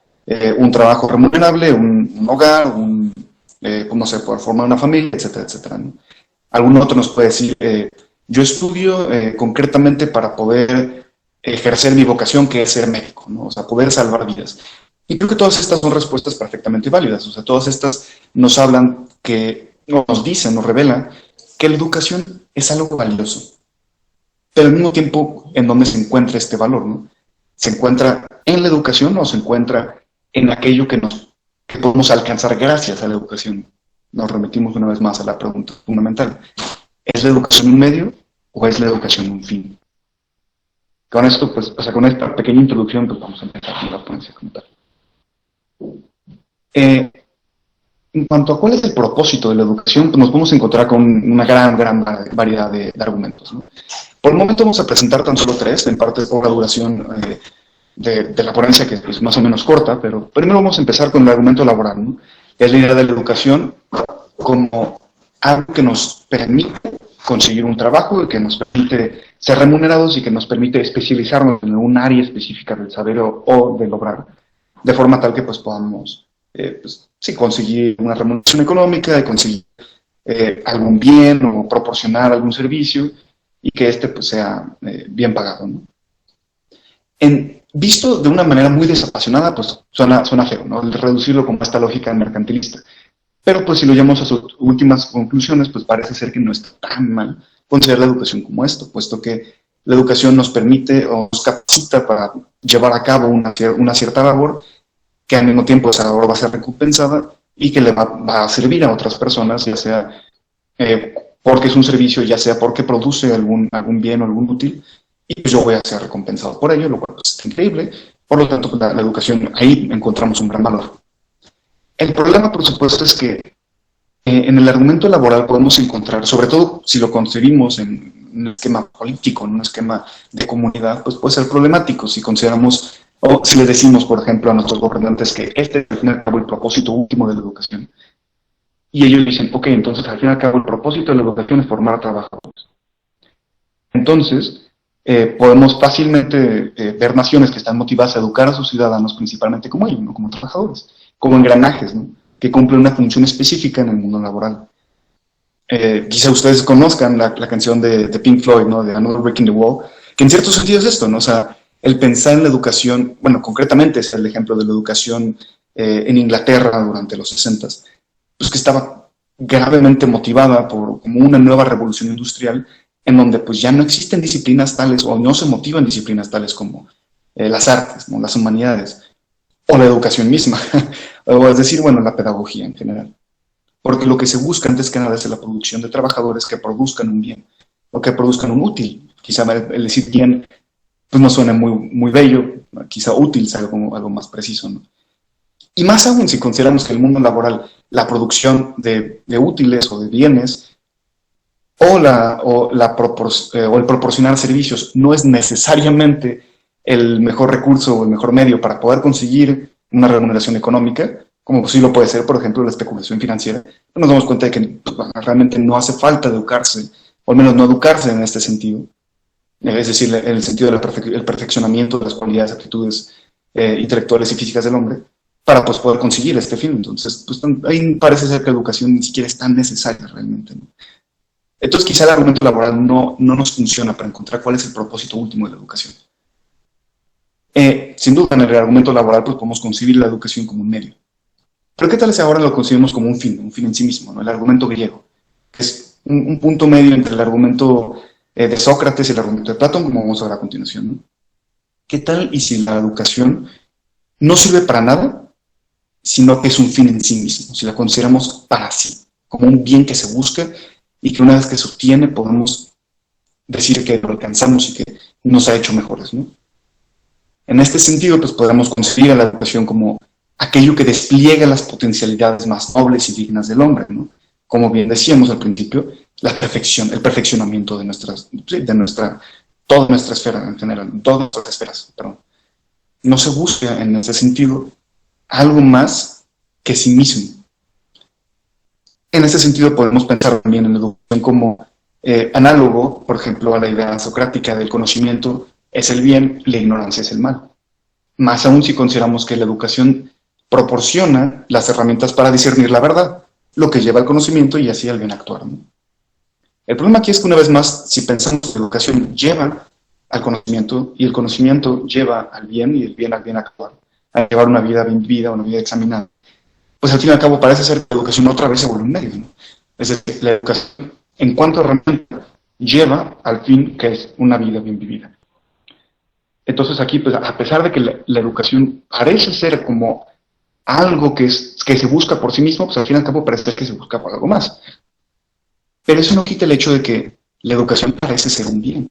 un trabajo remunerable, un hogar, pues, no sé, poder formar una familia, etcétera, etcétera, ¿no? Algún otro nos puede decir, yo estudio concretamente para poder ejercer mi vocación, que es ser médico, ¿no? O sea, poder salvar vidas. Y creo que todas estas son respuestas perfectamente válidas. O sea, todas estas nos hablan que, o nos dicen, nos revelan que la educación es algo valioso. Pero al mismo tiempo, ¿en dónde se encuentra este valor, no? ¿Se encuentra en la educación o se encuentra en aquello que podemos alcanzar gracias a la educación? Nos remitimos una vez más a la pregunta fundamental. ¿Es la educación un medio o es la educación un fin? Con esto, pues, o sea, con esta pequeña introducción, pues vamos a empezar con la ponencia como tal. En cuanto a cuál es el propósito de la educación, pues nos podemos encontrar con una gran variedad de argumentos, ¿no? Por el momento vamos a presentar tan solo tres, en parte por la duración de la ponencia, que es más o menos corta, pero primero vamos a empezar con el argumento laboral, ¿no? Que es la idea de la educación como algo que nos permite conseguir un trabajo, que nos permite ser remunerados y que nos permite especializarnos en un área específica del saber o del obrar, de forma tal que pues podamos pues, sí, conseguir una remuneración económica, de conseguir algún bien o proporcionar algún servicio y que este pues, sea bien pagado, ¿no? Visto de una manera muy desapasionada, pues suena feo, ¿no? El reducirlo como esta lógica mercantilista. Pero pues si lo llevamos a sus últimas conclusiones, pues parece ser que no está tan mal considerar la educación como esto, puesto que la educación nos permite o nos capacita para llevar a cabo una cierta labor que al mismo tiempo esa labor va a ser recompensada y que le va a servir a otras personas, ya sea porque es un servicio, ya sea porque produce algún bien o algún útil, y pues yo voy a ser recompensado por ello, lo cual pues, es increíble. Por lo tanto, la educación, ahí encontramos un gran valor. El problema, por supuesto, es que en el argumento laboral podemos encontrar, sobre todo si lo concebimos en un esquema político, en un esquema de comunidad, pues puede ser problemático si consideramos, o si le decimos, por ejemplo, a nuestros gobernantes que este es al fin y al cabo el propósito último de la educación. Y ellos dicen, ok, entonces al fin y al cabo el propósito de la educación es formar a trabajadores. Entonces, podemos fácilmente ver naciones que están motivadas a educar a sus ciudadanos principalmente como ellos, no como trabajadores, como engranajes, ¿no? Que cumplen una función específica en el mundo laboral. Quizá ustedes conozcan la canción de Pink Floyd, ¿no? De Another Brick in the Wall, que en cierto sentido es esto, ¿no? O sea, el pensar en la educación, bueno, concretamente es el ejemplo de la educación en Inglaterra durante los 60s, pues que estaba gravemente motivada por como una nueva revolución industrial en donde pues ya no existen disciplinas tales o no se motivan disciplinas tales como las artes, ¿no? Las humanidades o la educación misma, o es decir, bueno, la pedagogía en general. Porque lo que se busca antes que nada es la producción de trabajadores que produzcan un bien o que produzcan un útil. Quizá el decir bien pues no suena muy bello, quizá útil sea algo más preciso, ¿no? Y más aún si consideramos que el mundo laboral, la producción de útiles o de bienes o el proporcionar servicios no es necesariamente el mejor recurso o el mejor medio para poder conseguir una remuneración económica, como sí lo puede ser, por ejemplo, la especulación financiera. Nos damos cuenta de que pues, realmente no hace falta educarse, o al menos no educarse en este sentido, es decir, en el sentido del perfeccionamiento de las cualidades, aptitudes intelectuales y físicas del hombre, para pues, poder conseguir este fin. Entonces, pues, ahí parece ser que la educación ni siquiera es tan necesaria realmente, ¿no? Entonces, quizá el argumento laboral no nos funciona para encontrar cuál es el propósito último de la educación. Sin duda, en el argumento laboral pues, podemos concebir la educación como un medio. Pero ¿qué tal si ahora lo concebimos como un fin en sí mismo, ¿no? El argumento griego, que es un punto medio entre el argumento de Sócrates y el argumento de Platón, como vamos a ver a continuación, ¿no? ¿Qué tal y si la educación no sirve para nada, sino que es un fin en sí mismo, si la consideramos para sí, como un bien que se busca y que una vez que se obtiene podemos decir que lo alcanzamos y que nos ha hecho mejores, ¿no? En este sentido, pues podemos concebir a la educación como aquello que despliega las potencialidades más nobles y dignas del hombre, ¿no? Como bien decíamos al principio, la perfección, el perfeccionamiento de toda nuestra esfera en general, todas nuestras esferas, perdón. No se busca en ese sentido algo más que sí mismo. En ese sentido podemos pensar también en la educación como análogo, por ejemplo, a la idea socrática del conocimiento es el bien, la ignorancia es el mal. Más aún si consideramos que la educación proporciona las herramientas para discernir la verdad, lo que lleva al conocimiento y así al bien actuar, ¿no? El problema aquí es que una vez más, si pensamos que la educación lleva al conocimiento y el conocimiento lleva al bien y el bien al bien actuar, a llevar una vida bien vivida, una vida examinada, pues al fin y al cabo parece ser que la educación otra vez se vuelve un medio, ¿no? Es decir, la educación en cuanto a herramienta lleva al fin que es una vida bien vivida. Entonces aquí, pues a pesar de que la educación parece ser como algo que se busca por sí mismo, pues al fin y al cabo parece que se busca por algo más. Pero eso no quita el hecho de que la educación parece ser un bien.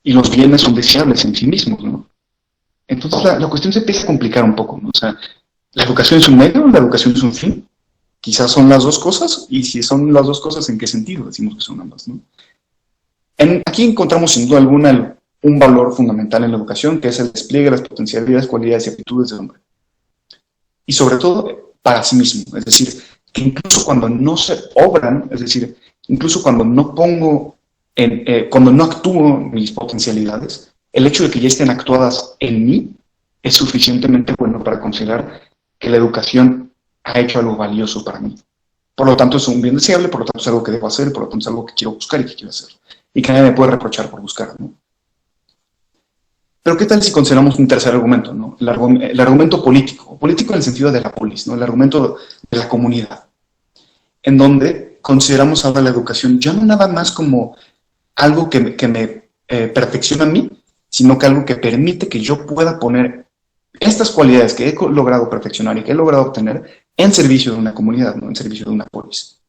Y los bienes son deseables en sí mismos, ¿no? Entonces la cuestión se empieza a complicar un poco, ¿no? O sea, ¿la educación es un medio? ¿La educación es un fin? Quizás son las dos cosas, y si son las dos cosas, ¿en qué sentido decimos que son ambas, ¿no? Aquí encontramos sin duda alguna un valor fundamental en la educación, que es el despliegue de las potencialidades, cualidades y aptitudes del hombre. Y sobre todo para sí mismo, es decir, que incluso cuando no se obran, es decir, incluso cuando no cuando no actúo mis potencialidades, el hecho de que ya estén actuadas en mí es suficientemente bueno para considerar que la educación ha hecho algo valioso para mí. Por lo tanto, es un bien deseable, por lo tanto es algo que debo hacer, por lo tanto es algo que quiero buscar y que quiero hacer. Y que nadie me puede reprochar por buscar, ¿no? Pero ¿qué tal si consideramos un tercer argumento, ¿no? El argumento político en el sentido de la polis, ¿no? El argumento de la comunidad, en donde consideramos ahora la educación ya no nada más como algo que me perfecciona a mí, sino que algo que permite que yo pueda poner estas cualidades que he logrado perfeccionar y que he logrado obtener en servicio de una comunidad, ¿no? En servicio de una polis.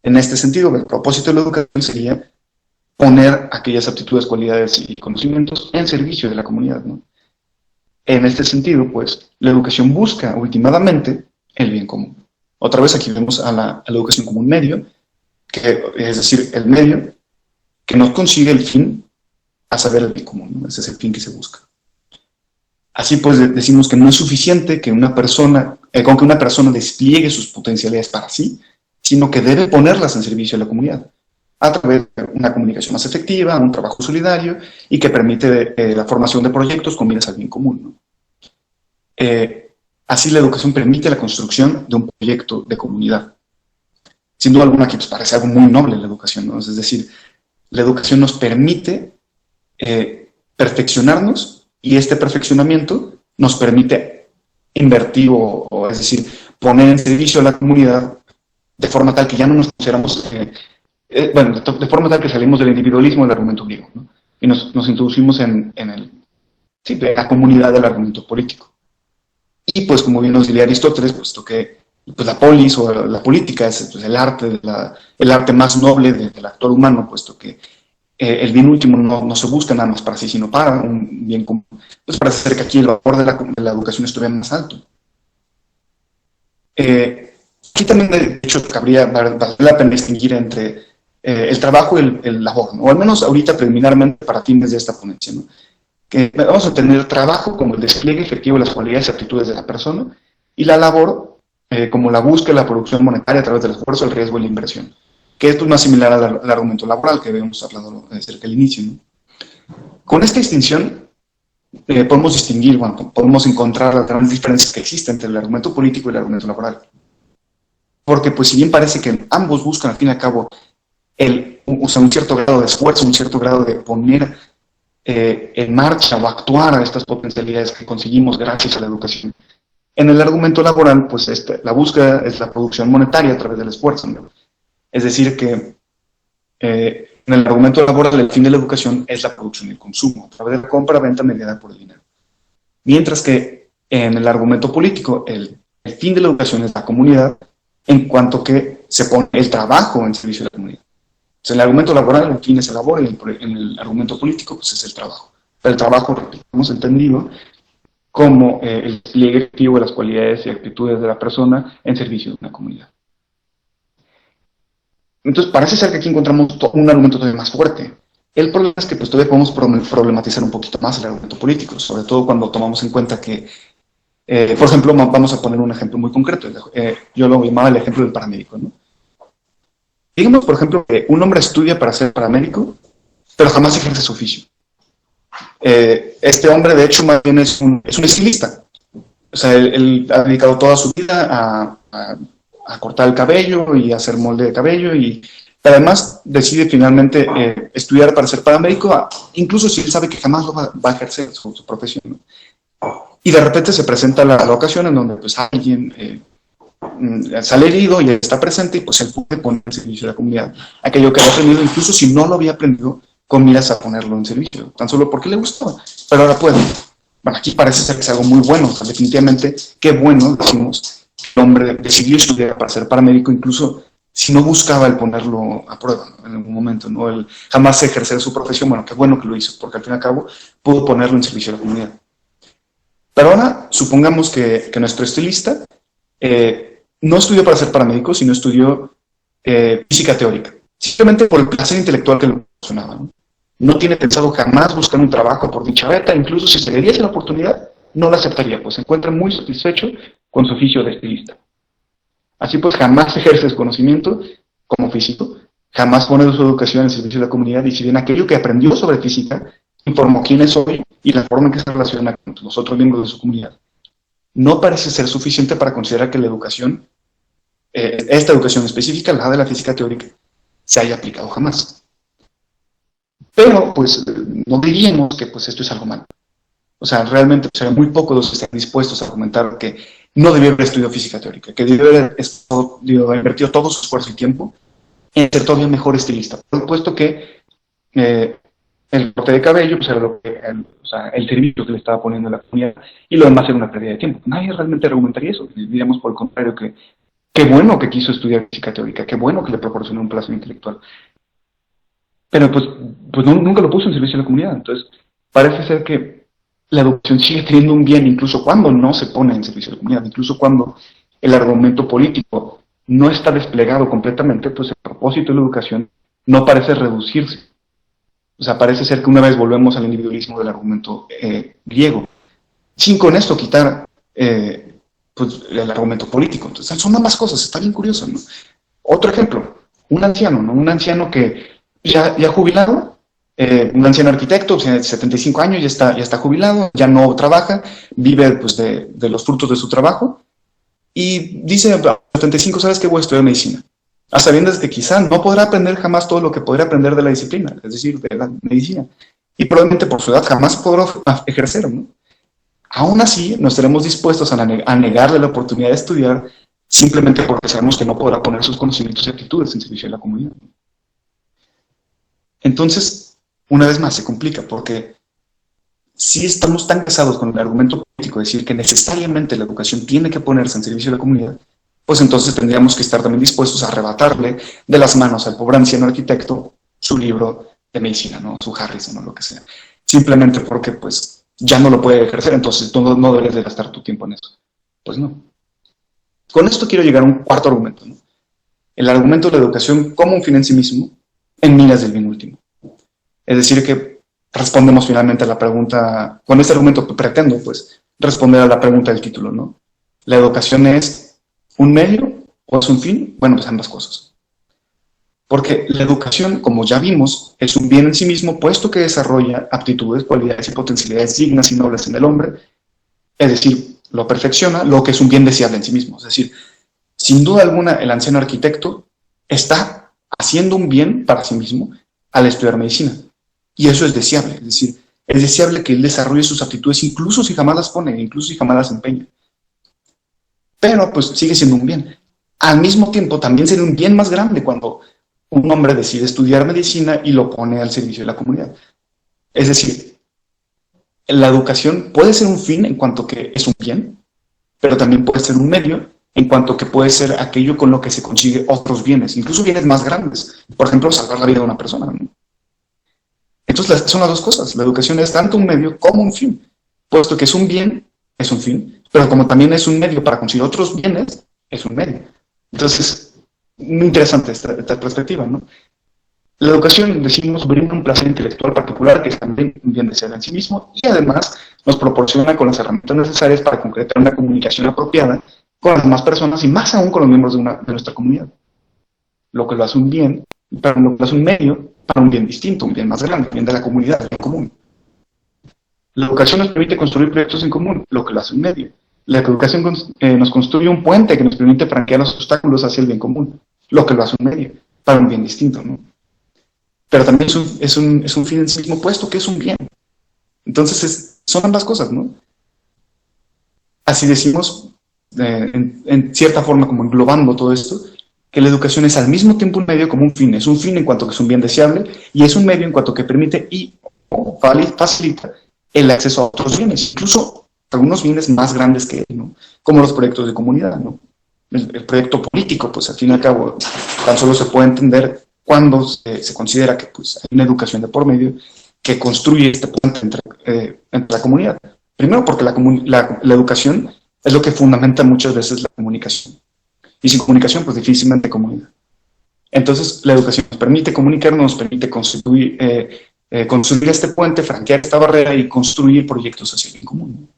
En este sentido, el propósito de la educación sería poner aquellas aptitudes, cualidades y conocimientos en servicio de la comunidad, ¿no? En este sentido, pues, la educación busca últimamente el bien común. Otra vez aquí vemos a la educación como un medio, es decir, el medio que nos consigue el fin, a saber el bien común, ¿no? Ese es el fin que se busca. Así pues decimos que no es suficiente que con que una persona despliegue sus potencialidades para sí, sino que debe ponerlas en servicio de la comunidad, a través de una comunicación más efectiva, un trabajo solidario y que permite la formación de proyectos con miras al bien común, ¿no? Así la educación permite la construcción de un proyecto de comunidad. Sin duda alguna aquí pues parece algo muy noble la educación, ¿no? Es decir, la educación nos permite perfeccionarnos y este perfeccionamiento nos permite invertir es decir, poner en servicio a la comunidad de forma tal que ya no nos consideramos, de forma tal que salimos del individualismo del argumento griego, ¿no? Y nos introducimos en la comunidad del argumento político. Y pues como bien nos diría Aristóteles, puesto que pues, la polis o la política es pues, el arte más noble del actor humano, puesto que el bien último no se busca nada más para sí, sino para un bien común. Pues parece ser que aquí el valor de la educación estuviera más alto. Aquí también, de hecho, vale la pena distinguir entre el trabajo y el labor, ¿no? O al menos ahorita preliminarmente para fines de esta ponencia, ¿no? Que vamos a tener trabajo como el despliegue efectivo de las cualidades y aptitudes de la persona, y la labor como la búsqueda de la producción monetaria a través del esfuerzo, el riesgo y la inversión, que esto es más similar al argumento laboral que habíamos hablado cerca del inicio, ¿no? Con esta distinción podemos distinguir, podemos encontrar las grandes diferencias que existen entre el argumento político y el argumento laboral. Porque pues si bien parece que ambos buscan al fin y al cabo un cierto grado de esfuerzo, un cierto grado de poner en marcha o actuar a estas potencialidades que conseguimos gracias a la educación. En el argumento laboral, pues la búsqueda es la producción monetaria a través del esfuerzo, ¿no? Es decir que en el argumento laboral el fin de la educación es la producción y el consumo, a través de la compra-venta mediada por el dinero. Mientras que en el argumento político el fin de la educación es la comunidad, en cuanto que se pone el trabajo en servicio de la comunidad. O sea, en el argumento laboral el fin es el labor, y en el argumento político pues es el trabajo. Pero el trabajo, hemos entendido como el despliegue efectivo de las cualidades y actitudes de la persona en servicio de una comunidad. Entonces parece ser que aquí encontramos un argumento todavía más fuerte. El problema es que pues, todavía podemos problematizar un poquito más el argumento político, sobre todo cuando tomamos en cuenta que, por ejemplo, vamos a poner un ejemplo muy concreto. Yo lo llamaba el ejemplo del paramédico, ¿no? Digamos, por ejemplo, que un hombre estudia para ser paramédico, pero jamás ejerce su oficio. Este hombre, de hecho, más bien es un estilista. O sea, él ha dedicado toda su vida a cortar el cabello y a hacer molde de cabello, pero además decide finalmente estudiar para ser paramédico, incluso si él sabe que jamás va a ejercer su profesión, ¿no? Y de repente se presenta la ocasión en donde pues alguien sale herido y está presente, y pues él puede poner en servicio de la comunidad aquello que había aprendido, incluso si no lo había aprendido con miras a ponerlo en servicio, tan solo porque le gustaba, pero ahora puede. Bueno, aquí parece ser que es algo muy bueno, o sea, definitivamente, qué bueno, decimos, el hombre decidió estudiar para ser paramédico, incluso si no buscaba el ponerlo a prueba, ¿no? En algún momento, ¿no? El jamás ejercer su profesión, bueno, qué bueno que lo hizo, porque al fin y al cabo pudo ponerlo en servicio de la comunidad. Pero ahora, supongamos que nuestro estilista no estudió para ser paramédico, sino estudió física teórica, simplemente por el placer intelectual que le proporcionaba, ¿no? No tiene pensado jamás buscar un trabajo por dicha beta, incluso si se le diese la oportunidad, no la aceptaría, pues se encuentra muy satisfecho con su oficio de estilista. Así pues, jamás ejerce su conocimiento como físico, jamás pone su educación en servicio de la comunidad, y si bien aquello que aprendió sobre física informó quién es hoy y la forma en que se relaciona con los otros miembros de su comunidad, no parece ser suficiente para considerar que la educación, esta educación específica, la de la física teórica, se haya aplicado jamás. Pero, pues, no diríamos que pues, esto es algo malo. O sea, realmente pues, hay muy pocos los que están dispuestos a argumentar que no debió haber estudiado física teórica, que debió haber invertido todo su esfuerzo y tiempo en ser todavía mejor estilista. Por supuesto que el corte de cabello pues, era el servicio que le estaba poniendo a la comunidad, y lo demás era una pérdida de tiempo. Nadie realmente argumentaría eso. Diríamos por el contrario que qué bueno que quiso estudiar física teórica, qué bueno que le proporcionó un placer intelectual. Pero pues nunca lo puso en servicio de la comunidad. Entonces, parece ser que la educación sigue teniendo un bien, incluso cuando no se pone en servicio de la comunidad, incluso cuando el argumento político no está desplegado completamente, pues el propósito de la educación no parece reducirse. O sea, parece ser que una vez volvemos al individualismo del argumento griego, sin con esto quitar pues, el argumento político. Entonces, son ambas cosas, está bien curioso, ¿no? Otro ejemplo, un anciano, ¿no? Un anciano que ya jubilado, un anciano arquitecto, tiene 75 años, ya está jubilado, ya no trabaja, vive pues, de los frutos de su trabajo, y dice a los 75, ¿sabes qué? Voy a estudiar medicina. A sabiendas de que quizá no podrá aprender jamás todo lo que podría aprender de la disciplina, es decir, de la medicina, y probablemente por su edad jamás podrá ejercer, ¿no? Aún así, no estaremos dispuestos a negarle la oportunidad de estudiar simplemente porque sabemos que no podrá poner sus conocimientos y actitudes en servicio de la comunidad. Entonces, una vez más, se complica, porque si estamos tan casados con el argumento político de decir que necesariamente la educación tiene que ponerse en servicio de la comunidad, pues entonces tendríamos que estar también dispuestos a arrebatarle de las manos al pobre anciano arquitecto su libro de medicina, ¿no? Su Harrison o lo que sea. Simplemente porque, pues, ya no lo puede ejercer, entonces tú no deberías de gastar tu tiempo en eso. Pues no. Con esto quiero llegar a un cuarto argumento, ¿no? El argumento de la educación como un fin en sí mismo, en miras del bien último. Es decir, que respondemos finalmente a la pregunta, con este argumento pretendo, pues, responder a la pregunta del título, ¿no? ¿La educación es un medio o es un fin? Bueno, pues ambas cosas. Porque la educación, como ya vimos, es un bien en sí mismo, puesto que desarrolla aptitudes, cualidades y potencialidades dignas y nobles en el hombre, es decir, lo perfecciona, lo que es un bien deseable en sí mismo. Es decir, sin duda alguna, el anciano arquitecto está haciendo un bien para sí mismo al estudiar medicina. Y eso es deseable, es decir, es deseable que él desarrolle sus aptitudes, incluso si jamás las pone, incluso si jamás las empeña. Pero, pues, sigue siendo un bien. Al mismo tiempo, también sería un bien más grande cuando un hombre decide estudiar medicina y lo pone al servicio de la comunidad. Es decir, la educación puede ser un fin en cuanto que es un bien, pero también puede ser un medio en cuanto que puede ser aquello con lo que se consigue otros bienes, incluso bienes más grandes. Por ejemplo, salvar la vida de una persona, ¿no? Entonces, son las dos cosas. La educación es tanto un medio como un fin, puesto que es un bien, es un fin, pero como también es un medio para conseguir otros bienes, es un medio. Entonces, muy interesante esta perspectiva, ¿no? La educación, decimos, brinda un placer intelectual particular que es también un bien deseable en sí mismo y además nos proporciona con las herramientas necesarias para concretar una comunicación apropiada con las demás personas y más aún con los miembros de nuestra comunidad. Lo que lo hace un bien, pero lo que lo hace un medio para un bien distinto, un bien más grande, un bien de la comunidad, el bien común. La educación nos permite construir proyectos en común, lo que lo hace un medio. La educación nos construye un puente que nos permite franquear los obstáculos hacia el bien común, lo que lo hace un medio, para un bien distinto, ¿no? Pero también es un fin en sí mismo, puesto que es un bien. Entonces, son ambas cosas, ¿no? Así decimos, en cierta forma, como englobando todo esto, que la educación es al mismo tiempo un medio como un fin. Es un fin en cuanto que es un bien deseable, y es un medio en cuanto que permite y facilita el acceso a otros bienes, incluso algunos bienes más grandes que él, ¿no? Como los proyectos de comunidad, ¿no? El proyecto político, pues al fin y al cabo, tan solo se puede entender cuando se considera que pues, hay una educación de por medio que construye este puente entre la comunidad. Primero porque la educación es lo que fundamenta muchas veces la comunicación. Y sin comunicación, pues difícilmente comunidad. Entonces, la educación nos permite comunicarnos, nos permite construir este puente, franquear esta barrera y construir proyectos hacia el bien común.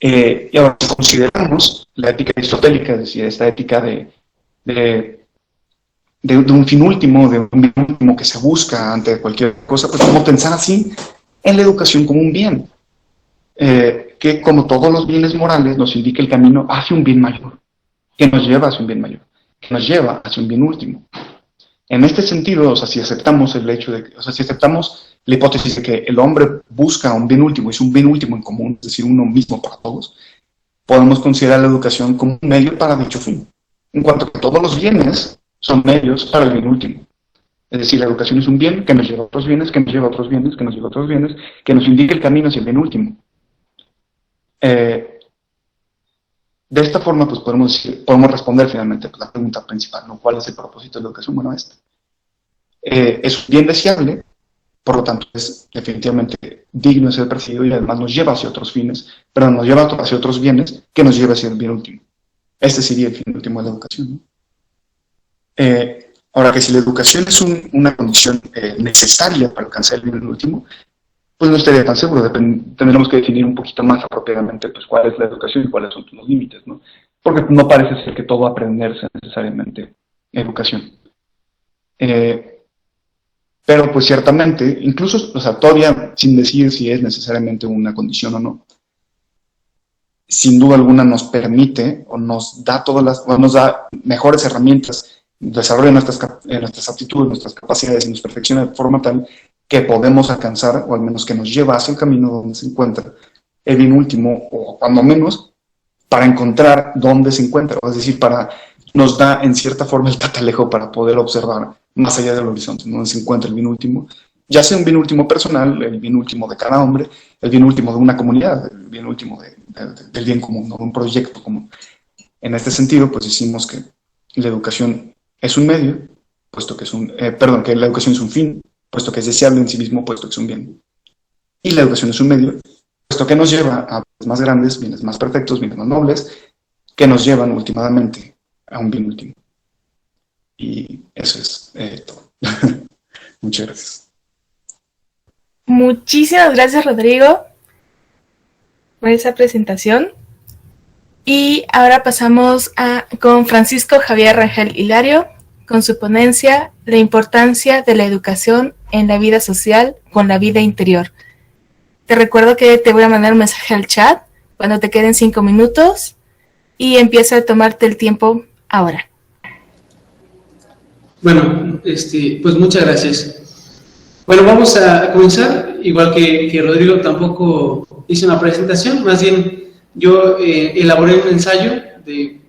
Y ahora, si consideramos la ética aristotélica, es decir, esta ética de un fin último, de un bien último que se busca ante cualquier cosa, pues podemos pensar así en la educación como un bien, que como todos los bienes morales nos indica el camino hacia un bien mayor, que nos lleva hacia un bien mayor, que nos lleva hacia un bien último. En este sentido, o sea, si aceptamos si aceptamos la hipótesis de que el hombre busca un bien último, es un bien último en común, es decir, uno mismo para todos, podemos considerar la educación como un medio para dicho fin, en cuanto a que todos los bienes son medios para el bien último. Es decir, la educación es un bien que nos lleva a otros bienes, que nos lleva a otros bienes, que nos lleva a otros bienes, que nos indica el camino hacia el bien último. De esta forma, pues podemos responder finalmente pues, la pregunta principal, ¿no? ¿Cuál es el propósito de la educación? Bueno, es un bien deseable, por lo tanto es definitivamente digno de ser perseguido y además nos lleva hacia otros fines, pero nos lleva hacia otros bienes que nos lleva hacia el bien último. Este sería el fin último de la educación, ¿no? Ahora que si la educación es una condición necesaria para alcanzar el bien último, pues no estaría tan seguro. Tendremos que definir un poquito más apropiadamente pues, cuál es la educación y cuáles son los límites, ¿no? Porque no parece ser que todo aprender sea necesariamente educación. Pero pues ciertamente, incluso, o sea, todavía sin decir si es necesariamente una condición o no, sin duda alguna nos permite o nos da nos da mejores herramientas, desarrolla nuestras aptitudes, nuestras capacidades y nos perfecciona de forma tal que podemos alcanzar, o al menos que nos lleva hacia el camino donde se encuentra el bien último, o cuando menos, para encontrar dónde se encuentra, es decir, nos da en cierta forma el catalejo para poder observar más allá del horizonte, donde se encuentra el bien último, ya sea un bien último personal, el bien último de cada hombre, el bien último de una comunidad, el bien último del bien común, ¿no? De un proyecto común. En este sentido, pues decimos que la educación es un medio, puesto que que la educación es un fin, puesto que es deseable en sí mismo, puesto que es un bien. Y la educación es un medio, puesto que nos lleva a bienes más grandes, bienes más perfectos, bienes más nobles, que nos llevan últimamente a un bien último. Y eso es todo. Muchas gracias. Muchísimas gracias, Rodrigo, por esa presentación. Y ahora pasamos con Francisco Javier Rangel Hilario, con su ponencia La importancia de la educación en la vida social con la vida interior. Te recuerdo que te voy a mandar un mensaje al chat cuando te queden 5 minutos y empieza a tomarte el tiempo ahora. Bueno, pues muchas gracias. Bueno, vamos a comenzar. Igual que Rodrigo tampoco hice una presentación, más bien yo elaboré un ensayo de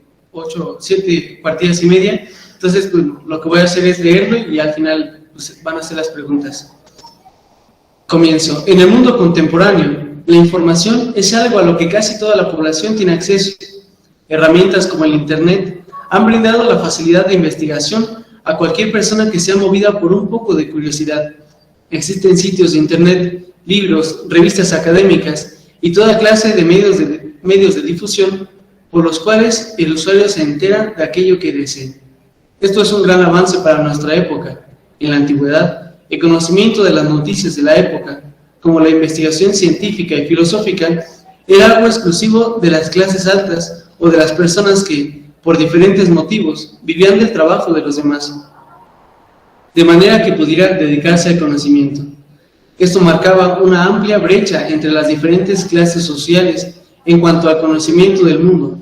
7 cuartillas y media. Entonces, pues, lo que voy a hacer es leerlo y al final pues, van a hacer las preguntas. Comienzo. En el mundo contemporáneo, la información es algo a lo que casi toda la población tiene acceso. Herramientas como el Internet han brindado la facilidad de investigación a cualquier persona que sea movida por un poco de curiosidad. Existen sitios de Internet, libros, revistas académicas y toda clase de medios de difusión por los cuales el usuario se entera de aquello que desee. Esto es un gran avance para nuestra época. En la antigüedad, el conocimiento de las noticias de la época, como la investigación científica y filosófica, era algo exclusivo de las clases altas o de las personas que, por diferentes motivos, vivían del trabajo de los demás, de manera que pudieran dedicarse al conocimiento. Esto marcaba una amplia brecha entre las diferentes clases sociales en cuanto al conocimiento del mundo.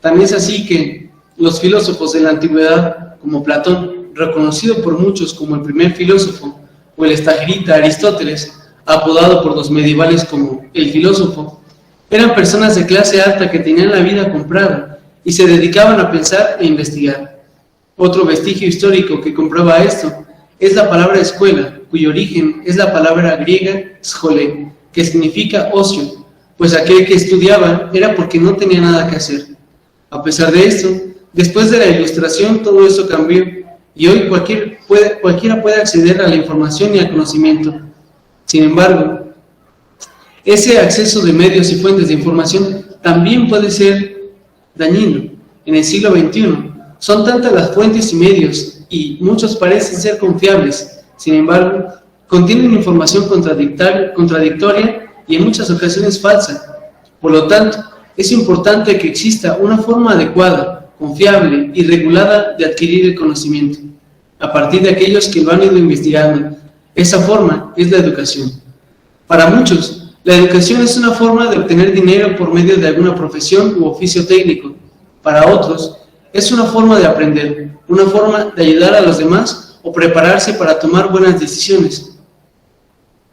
También es así que los filósofos de la antigüedad, como Platón, reconocido por muchos como el primer filósofo, o el estagirita Aristóteles, apodado por los medievales como el filósofo, eran personas de clase alta que tenían la vida comprada y se dedicaban a pensar e investigar. Otro vestigio histórico que comprueba esto es la palabra escuela, cuyo origen es la palabra griega schole, que significa ocio, pues aquel que estudiaba era porque no tenía nada que hacer. A pesar de esto, después de la Ilustración todo esto cambió y hoy cualquiera puede acceder a la información y al conocimiento. Sin embargo, ese acceso de medios y fuentes de información también puede ser dañino. En el siglo XXI son tantas las fuentes y medios y muchos parecen ser confiables. Sin embargo, contienen información contradictoria y en muchas ocasiones falsa. Por lo tanto, es importante que exista una forma adecuada, confiable y regulada de adquirir el conocimiento, a partir de aquellos que lo han ido investigando. Esa forma es la educación. Para muchos, la educación es una forma de obtener dinero por medio de alguna profesión u oficio técnico. Para otros, es una forma de aprender, una forma de ayudar a los demás o prepararse para tomar buenas decisiones.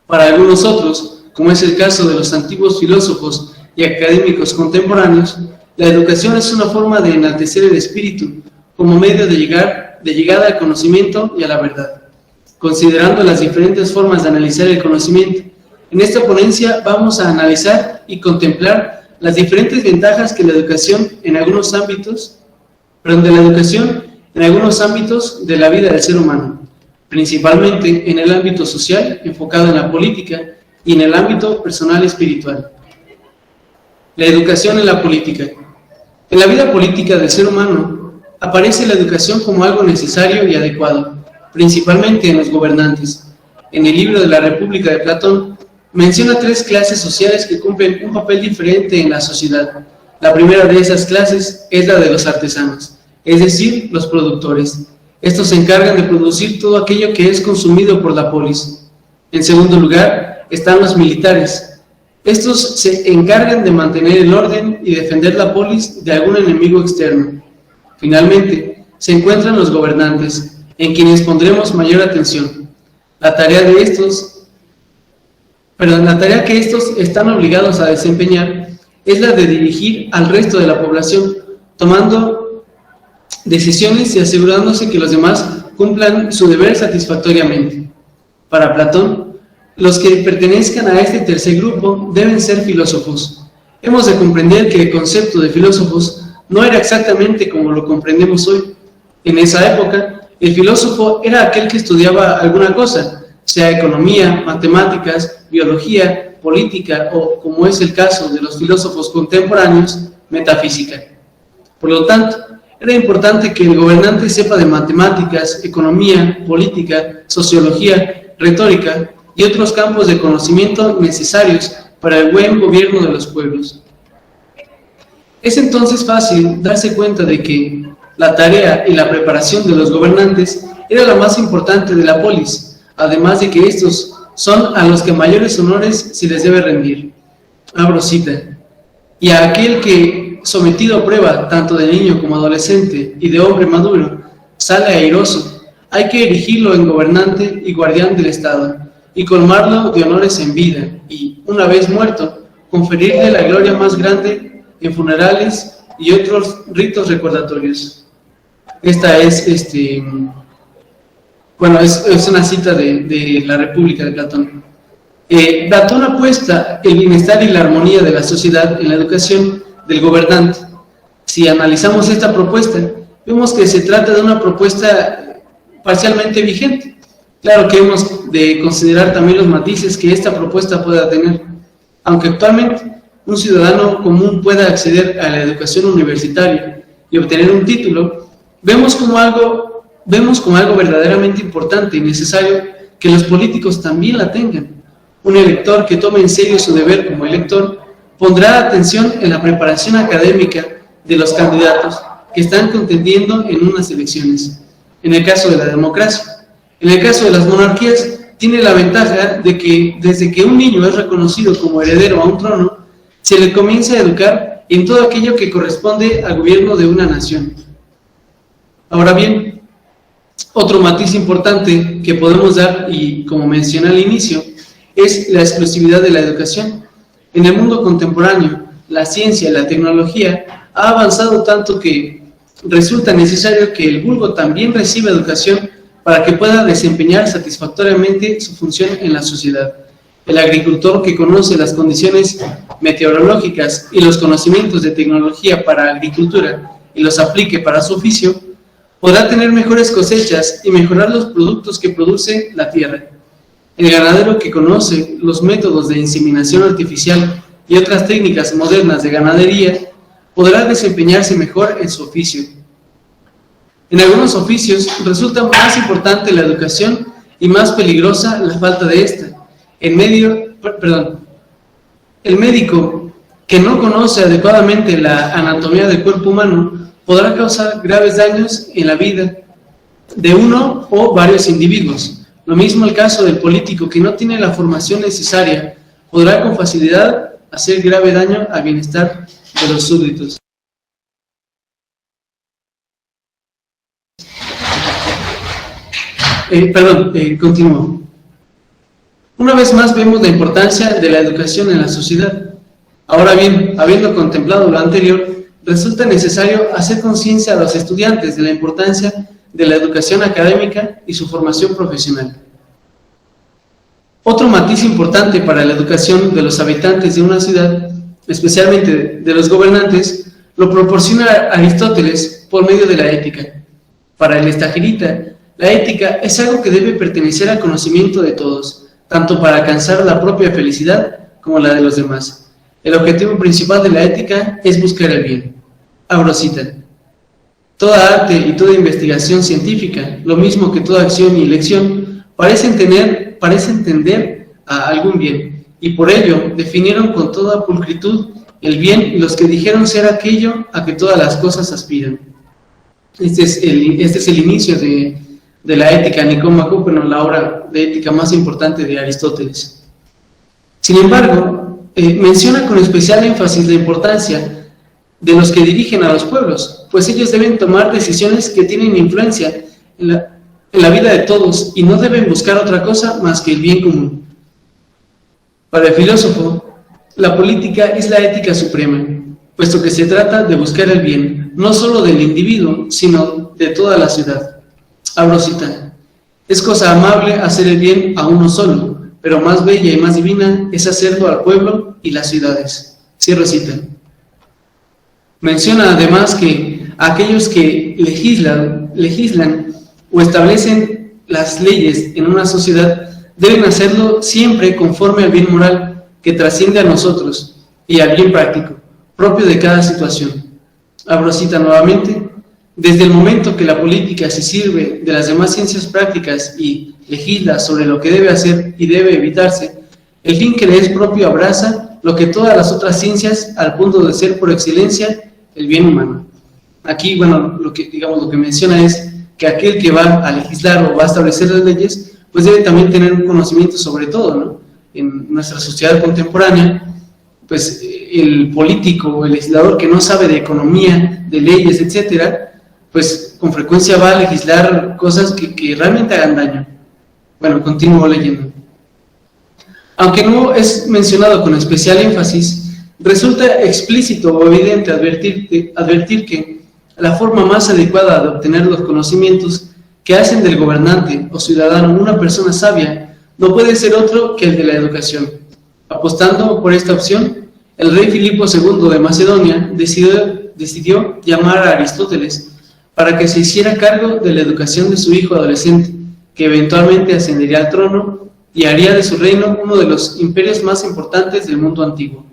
Para algunos otros, como es el caso de los antiguos filósofos y académicos contemporáneos, la educación es una forma de enaltecer el espíritu como medio de llegada al conocimiento y a la verdad. Considerando las diferentes formas de analizar el conocimiento, en esta ponencia vamos a analizar y contemplar las diferentes ventajas que la educación en algunos ámbitos de la vida del ser humano, principalmente en el ámbito social, enfocado en la política, y en el ámbito personal espiritual. La educación en la política. En la vida política del ser humano aparece la educación como algo necesario y adecuado, principalmente en los gobernantes. En el libro de la República de Platón, menciona 3 clases sociales que cumplen un papel diferente en la sociedad. La primera de esas clases es la de los artesanos, es decir, los productores. Estos se encargan de producir todo aquello que es consumido por la polis. En segundo lugar, están los militares. Estos se encargan de mantener el orden y defender la polis de algún enemigo externo. Finalmente, se encuentran los gobernantes, en quienes pondremos mayor atención. La tarea que estos están obligados a desempeñar es la de dirigir al resto de la población, tomando decisiones y asegurándose que los demás cumplan su deber satisfactoriamente. Para Platón, los que pertenezcan a este tercer grupo deben ser filósofos. Hemos de comprender que el concepto de filósofos no era exactamente como lo comprendemos hoy. En esa época, el filósofo era aquel que estudiaba alguna cosa, sea economía, matemáticas, biología, política o, como es el caso de los filósofos contemporáneos, metafísica. Por lo tanto, era importante que el gobernante sepa de matemáticas, economía, política, sociología, retórica y otros campos de conocimiento necesarios para el buen gobierno de los pueblos. Es entonces fácil darse cuenta de que la tarea y la preparación de los gobernantes era la más importante de la polis, además de que estos son a los que mayores honores se les debe rendir. Abro cita. Y a aquel que, sometido a prueba tanto de niño como adolescente y de hombre maduro, sale airoso, hay que erigirlo en gobernante y guardián del Estado, y colmarlo de honores en vida, y, una vez muerto, conferirle la gloria más grande en funerales y otros ritos recordatorios. Esta es, es una cita de la República de Platón. Da toda puesta el bienestar y la armonía de la sociedad en la educación del gobernante. Si analizamos esta propuesta, vemos que se trata de una propuesta parcialmente vigente. Claro que hemos de considerar también los matices que esta propuesta pueda tener. Aunque actualmente un ciudadano común pueda acceder a la educación universitaria y obtener un título, vemos como algo verdaderamente importante y necesario que los políticos también la tengan. Un elector que tome en serio su deber como elector pondrá atención en la preparación académica de los candidatos que están contendiendo en unas elecciones. En el caso de la democracia, en el caso de las monarquías, tiene la ventaja de que desde que un niño es reconocido como heredero a un trono, se le comienza a educar en todo aquello que corresponde al gobierno de una nación. Ahora bien, otro matiz importante que podemos dar, y como mencioné al inicio, es la exclusividad de la educación. En el mundo contemporáneo, la ciencia y la tecnología ha avanzado tanto que resulta necesario que el vulgo también reciba educación para que pueda desempeñar satisfactoriamente su función en la sociedad. El agricultor que conoce las condiciones meteorológicas y los conocimientos de tecnología para agricultura y los aplique para su oficio, podrá tener mejores cosechas y mejorar los productos que produce la tierra. El ganadero que conoce los métodos de inseminación artificial y otras técnicas modernas de ganadería podrá desempeñarse mejor en su oficio. En algunos oficios resulta más importante la educación y más peligrosa la falta de esta. El médico que no conoce adecuadamente la anatomía del cuerpo humano podrá causar graves daños en la vida de uno o varios individuos. Lo mismo el caso del político que no tiene la formación necesaria, podrá con facilidad hacer grave daño al bienestar de los súbditos. Continúo. Una vez más vemos la importancia de la educación en la sociedad. Ahora bien, habiendo contemplado lo anterior, resulta necesario hacer conciencia a los estudiantes de la importancia de la educación académica y su formación profesional. Otro matiz importante para la educación de los habitantes de una ciudad, especialmente de los gobernantes, lo proporciona Aristóteles por medio de la ética. Para el estagirita, la ética es algo que debe pertenecer al conocimiento de todos, tanto para alcanzar la propia felicidad como la de los demás. El objetivo principal de la ética es buscar el bien. Abro cita. Toda arte y toda investigación científica, lo mismo que toda acción y elección, parecen tender a algún bien, y por ello definieron con toda pulcritud el bien y los que dijeron ser aquello a que todas las cosas aspiran. Este es el inicio de la ética Nicómaco, la obra de ética más importante de Aristóteles. Sin embargo, menciona con especial énfasis la importancia de los que dirigen a los pueblos, pues ellos deben tomar decisiones que tienen influencia en la vida de todos y no deben buscar otra cosa más que el bien común. Para el filósofo, la política es la ética suprema, puesto que se trata de buscar el bien, no solo del individuo, sino de toda la ciudad. Abro cita. Es cosa amable hacer el bien a uno solo, pero más bella y más divina es hacerlo al pueblo y las ciudades. Cierro cita. Menciona además que aquellos que legislan o establecen las leyes en una sociedad deben hacerlo siempre conforme al bien moral que trasciende a nosotros y al bien práctico, propio de cada situación. Abro cita nuevamente. Desde el momento que la política se sirve de las demás ciencias prácticas y legisla sobre lo que debe hacer y debe evitarse, el fin que le es propio abraza lo que todas las otras ciencias al punto de ser por excelencia el bien humano. Aquí, lo que menciona es que aquel que va a legislar o va a establecer las leyes, pues debe también tener un conocimiento sobre todo, ¿no? En nuestra sociedad contemporánea, pues el político o el legislador que no sabe de economía, de leyes, etcétera, pues con frecuencia va a legislar cosas que realmente hagan daño. Continúo leyendo. Aunque no es mencionado con especial énfasis, resulta explícito o evidente advertir que la forma más adecuada de obtener los conocimientos que hacen del gobernante o ciudadano una persona sabia no puede ser otro que el de la educación. Apostando por esta opción, el rey Filipo II de Macedonia decidió llamar a Aristóteles para que se hiciera cargo de la educación de su hijo adolescente, que eventualmente ascendería al trono y haría de su reino uno de los imperios más importantes del mundo antiguo.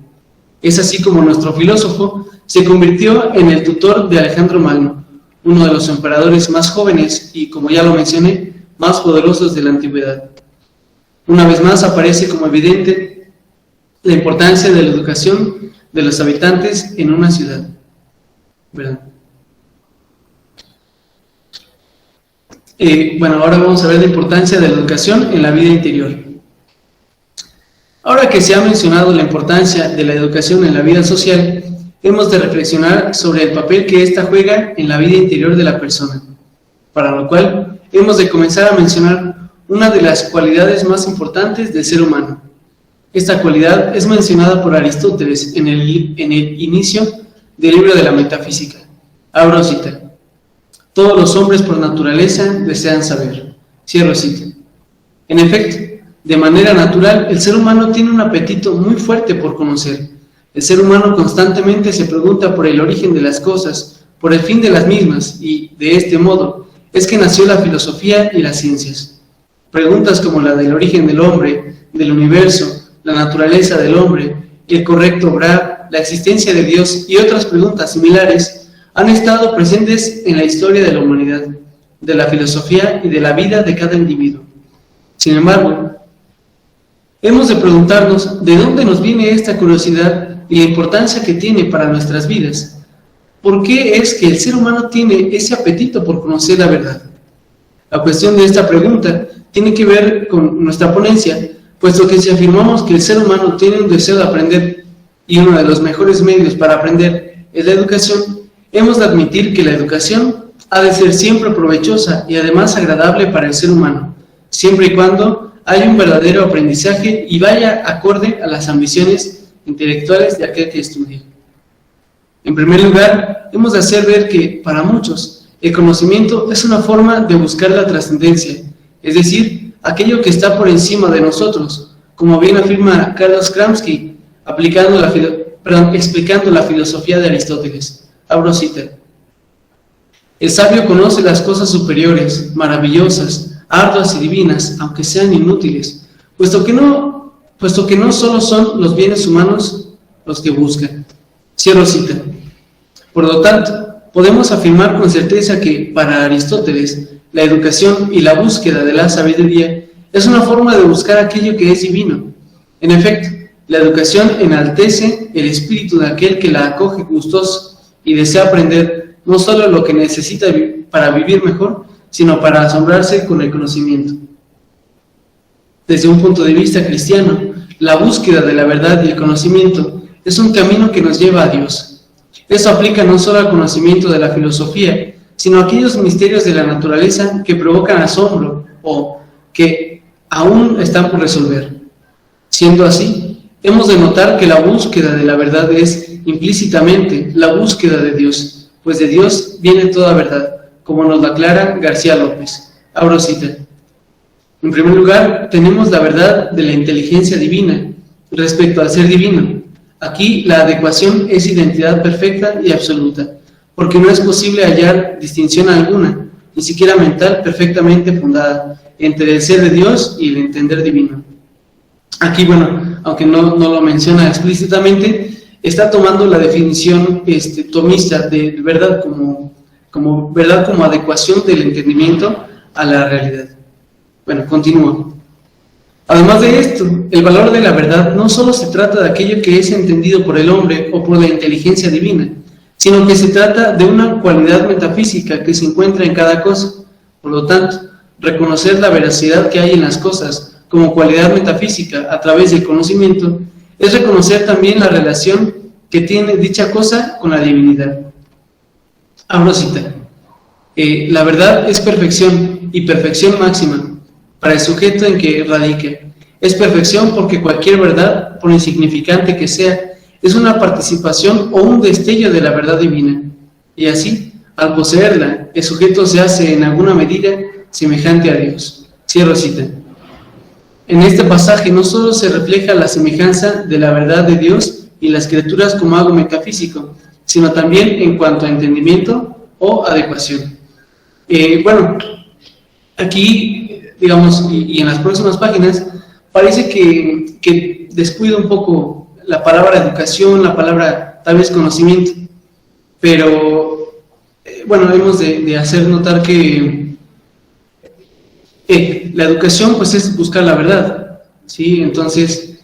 Es así como nuestro filósofo se convirtió en el tutor de Alejandro Magno, uno de los emperadores más jóvenes y, como ya lo mencioné, más poderosos de la antigüedad. Una vez más aparece como evidente la importancia de la educación de los habitantes en una ciudad. ¿Verdad? Ahora vamos a ver la importancia de la educación en la vida interior. Ahora que se ha mencionado la importancia de la educación en la vida social, hemos de reflexionar sobre el papel que ésta juega en la vida interior de la persona, para lo cual hemos de comenzar a mencionar una de las cualidades más importantes del ser humano. Esta cualidad es mencionada por Aristóteles en el inicio del libro de la Metafísica. Abro cita: todos los hombres por naturaleza desean saber. Cierro cita. En efecto, de manera natural, el ser humano tiene un apetito muy fuerte por conocer. El ser humano constantemente se pregunta por el origen de las cosas, por el fin de las mismas, y de este modo es que nació la filosofía y las ciencias. Preguntas como la del origen del hombre, del universo, la naturaleza del hombre, el correcto obrar, la existencia de Dios y otras preguntas similares han estado presentes en la historia de la humanidad, de la filosofía y de la vida de cada individuo. Sin embargo, hemos de preguntarnos de dónde nos viene esta curiosidad y la importancia que tiene para nuestras vidas. ¿Por qué es que el ser humano tiene ese apetito por conocer la verdad? La cuestión de esta pregunta tiene que ver con nuestra ponencia, puesto que si afirmamos que el ser humano tiene un deseo de aprender y uno de los mejores medios para aprender es la educación, hemos de admitir que la educación ha de ser siempre provechosa y además agradable para el ser humano, siempre y cuando haya un verdadero aprendizaje y vaya acorde a las ambiciones intelectuales de aquel que estudia. En primer lugar, hemos de hacer ver que, para muchos, el conocimiento es una forma de buscar la trascendencia, es decir, aquello que está por encima de nosotros, como bien afirma Carlos Kramsky, explicando la filosofía de Aristóteles. Abro cita: el sabio conoce las cosas superiores, maravillosas, arduas y divinas, aunque sean inútiles, puesto que no solo son los bienes humanos los que buscan. Cierro cita. Por lo tanto, podemos afirmar con certeza que, para Aristóteles, la educación y la búsqueda de la sabiduría es una forma de buscar aquello que es divino. En efecto, la educación enaltece el espíritu de aquel que la acoge gustoso y desea aprender no solo lo que necesita para vivir mejor, sino para asombrarse con el conocimiento. Desde un punto de vista cristiano, la búsqueda de la verdad y el conocimiento es un camino que nos lleva a Dios. Eso aplica no solo al conocimiento de la filosofía, sino a aquellos misterios de la naturaleza que provocan asombro o que aún están por resolver. Siendo así, hemos de notar que la búsqueda de la verdad es implícitamente la búsqueda de Dios, pues de Dios viene toda verdad, como nos lo aclara García López. Abro cita. En primer lugar, tenemos la verdad de la inteligencia divina respecto al ser divino. Aquí la adecuación es identidad perfecta y absoluta, porque no es posible hallar distinción alguna, ni siquiera mental, perfectamente fundada entre el ser de Dios y el entender divino. Aquí, aunque no lo menciona explícitamente, está tomando la definición tomista de verdad como verdad como adecuación del entendimiento a la realidad. Continúo. Además de esto, el valor de la verdad no solo se trata de aquello que es entendido por el hombre o por la inteligencia divina, sino que se trata de una cualidad metafísica que se encuentra en cada cosa. Por lo tanto, reconocer la veracidad que hay en las cosas como cualidad metafísica a través del conocimiento es reconocer también la relación que tiene dicha cosa con la divinidad. Abro cita. La verdad es perfección y perfección máxima para el sujeto en que radica. Es perfección porque cualquier verdad, por insignificante que sea, es una participación o un destello de la verdad divina. Y así, al poseerla, el sujeto se hace en alguna medida semejante a Dios. Cierro cita. en este pasaje no solo se refleja la semejanza de la verdad de Dios y las criaturas como algo metafísico, sino también en cuanto a entendimiento o adecuación. Bueno, aquí, digamos, y en las próximas páginas, parece que descuida un poco la palabra educación, la palabra tal vez conocimiento, pero bueno, hemos de hacer notar que la educación pues es buscar la verdad, ¿sí? Entonces,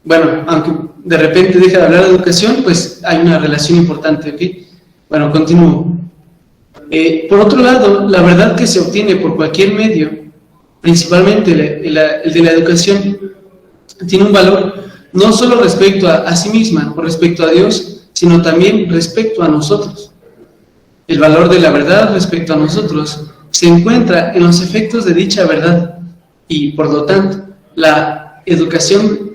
bueno, aunque de repente deja de hablar de educación, pues hay una relación importante, ¿ok? Bueno, continúo. Por otro lado, la verdad que se obtiene por cualquier medio, principalmente el de la educación, tiene un valor no solo respecto a sí misma o respecto a Dios, sino también respecto a nosotros. El valor de la verdad respecto a nosotros se encuentra en los efectos de dicha verdad y, por lo tanto, la educación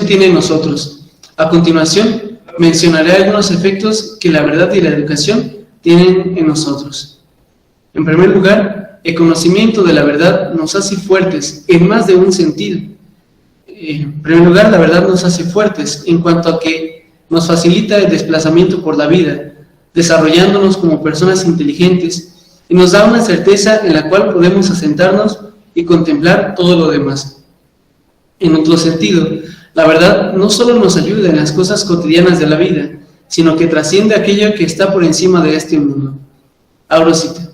tiene en nosotros. A continuación, mencionaré algunos efectos que la verdad y la educación tienen en nosotros. En primer lugar, el conocimiento de la verdad nos hace fuertes en más de un sentido. En primer lugar, la verdad nos hace fuertes en cuanto a que nos facilita el desplazamiento por la vida, desarrollándonos como personas inteligentes, y nos da una certeza en la cual podemos asentarnos y contemplar todo lo demás. En otro sentido, la verdad no solo nos ayuda en las cosas cotidianas de la vida, sino que trasciende aquello que está por encima de este mundo. Abro cita.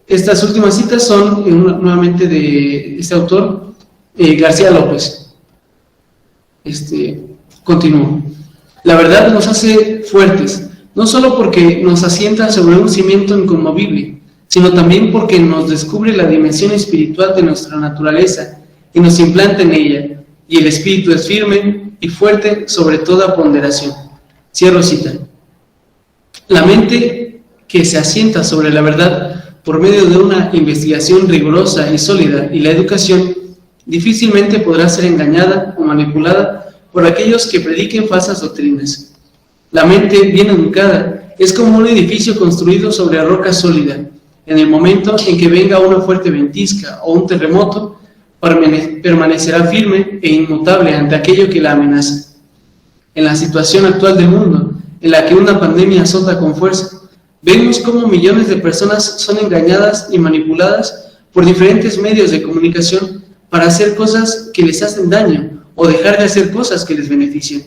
Estas últimas citas son nuevamente de este autor, García López. Continúo. La verdad nos hace fuertes, no solo porque nos asienta sobre un cimiento inconmovible, sino también porque nos descubre la dimensión espiritual de nuestra naturaleza y nos implanta en ella, y el espíritu es firme y fuerte sobre toda ponderación. Cierro cita. La mente que se asienta sobre la verdad por medio de una investigación rigurosa y sólida y la educación, difícilmente podrá ser engañada o manipulada por aquellos que prediquen falsas doctrinas. La mente bien educada es como un edificio construido sobre roca sólida. En el momento en que venga una fuerte ventisca o un terremoto, permanecerá firme e inmutable ante aquello que la amenaza. En la situación actual del mundo, en la que una pandemia azota con fuerza, vemos cómo millones de personas son engañadas y manipuladas por diferentes medios de comunicación para hacer cosas que les hacen daño o dejar de hacer cosas que les benefician.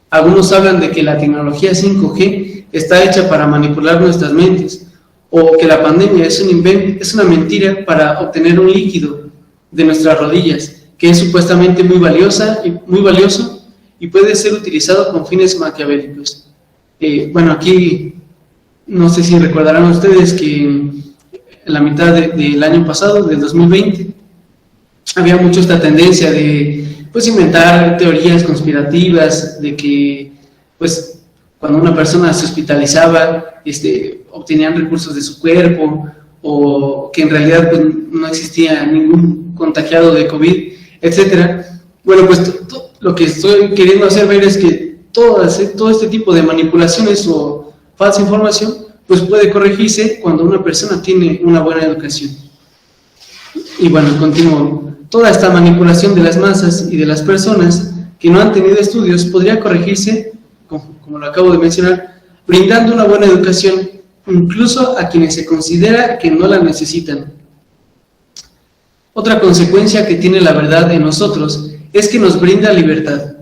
Algunos hablan de que la tecnología 5G está hecha para manipular nuestras mentes, o que la pandemia es un invento, es una mentira para obtener un líquido de nuestras rodillas, que es supuestamente muy valioso y puede ser utilizado con fines maquiavélicos. Bueno, aquí no sé si recordarán ustedes que en la mitad del año pasado, del 2020, había mucho esta tendencia de inventar teorías conspirativas de que cuando una persona se hospitalizaba obtenían recursos de su cuerpo, o que en realidad no existía ningún contagiado de COVID, etcétera. Bueno, lo que estoy queriendo hacer ver es que todo este tipo de manipulaciones o falsa información puede corregirse cuando una persona tiene una buena educación. Y bueno, continúo. Toda esta manipulación de las masas y de las personas que no han tenido estudios podría corregirse, como lo acabo de mencionar, brindando una buena educación incluso a quienes se considera que no la necesitan. Otra consecuencia que tiene la verdad en nosotros es que nos brinda libertad.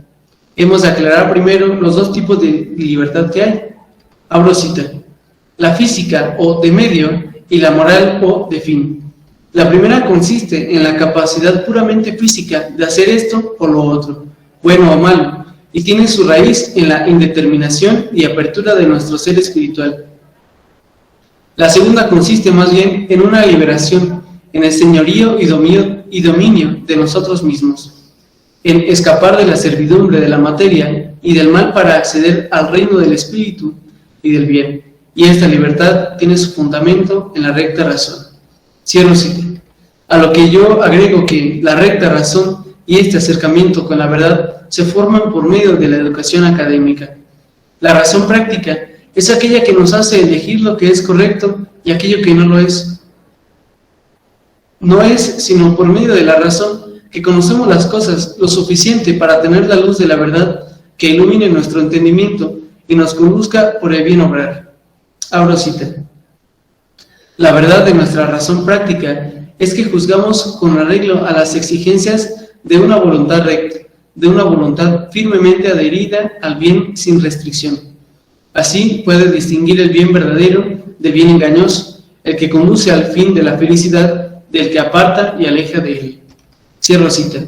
Hemos de aclarar primero los dos tipos de libertad que hay. Abro cita. La física o de medio y la moral o de fin. La primera consiste en la capacidad puramente física de hacer esto o lo otro, bueno o malo, y tiene su raíz en la indeterminación y apertura de nuestro ser espiritual. La segunda consiste más bien en una liberación, en el señorío y dominio de nosotros mismos, en escapar de la servidumbre de la materia y del mal para acceder al reino del espíritu y del bien, y esta libertad tiene su fundamento en la recta razón. Cierro cita. A lo que yo agrego que la recta razón y este acercamiento con la verdad se forman por medio de la educación académica. La razón práctica es aquella que nos hace elegir lo que es correcto y aquello que no lo es. No es sino por medio de la razón que conocemos las cosas lo suficiente para tener la luz de la verdad que ilumine nuestro entendimiento y nos conduzca por el bien obrar. Abro cita. La verdad de nuestra razón práctica es que juzgamos con arreglo a las exigencias de una voluntad recta, de una voluntad firmemente adherida al bien sin restricción. Así puede distinguir el bien verdadero del bien engañoso, el que conduce al fin de la felicidad del que aparta y aleja de él. Cierro cita.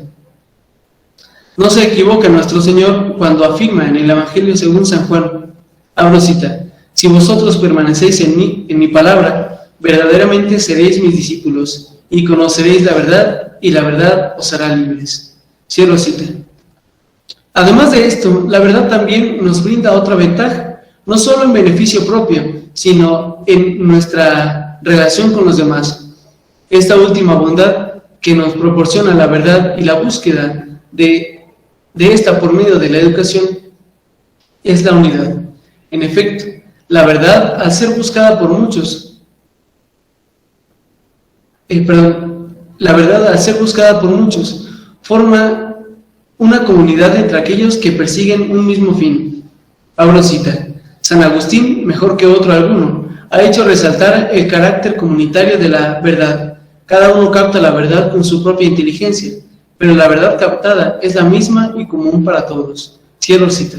No se equivoca nuestro Señor cuando afirma en el Evangelio según San Juan, abro cita, si vosotros permanecéis en mi palabra, verdaderamente seréis mis discípulos, y conoceréis la verdad, y la verdad os hará libres. Cierro cita. Además de esto, la verdad también nos brinda otra ventaja, no solo en beneficio propio, sino en nuestra relación con los demás. Esta última bondad que nos proporciona la verdad y la búsqueda de esta por medio de la educación es la unidad. En efecto, la verdad, al ser buscada por muchos, forma una comunidad entre aquellos que persiguen un mismo fin. Abro cita. San Agustín, mejor que otro alguno, ha hecho resaltar el carácter comunitario de la verdad. Cada uno capta la verdad con su propia inteligencia, pero la verdad captada es la misma y común para todos. Cierro cita.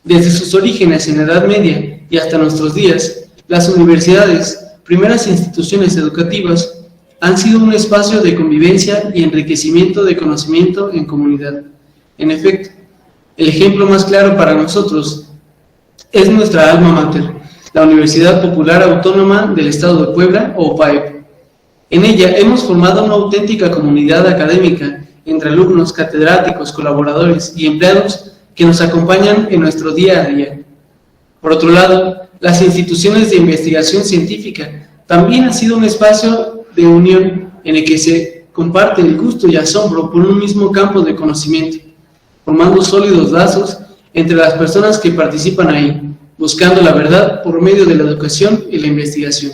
Desde sus orígenes en la Edad Media y hasta nuestros días, las universidades, primeras instituciones educativas, han sido un espacio de convivencia y enriquecimiento de conocimiento en comunidad. En efecto, el ejemplo más claro para nosotros es nuestra alma mater, la Universidad Popular Autónoma del Estado de Puebla, o UPAEP. En ella hemos formado una auténtica comunidad académica entre alumnos, catedráticos, colaboradores y empleados que nos acompañan en nuestro día a día. Por otro lado, las instituciones de investigación científica también han sido un espacio de unión en el que se comparte el gusto y asombro por un mismo campo de conocimiento, formando sólidos lazos entre las personas que participan ahí, buscando la verdad por medio de la educación y la investigación.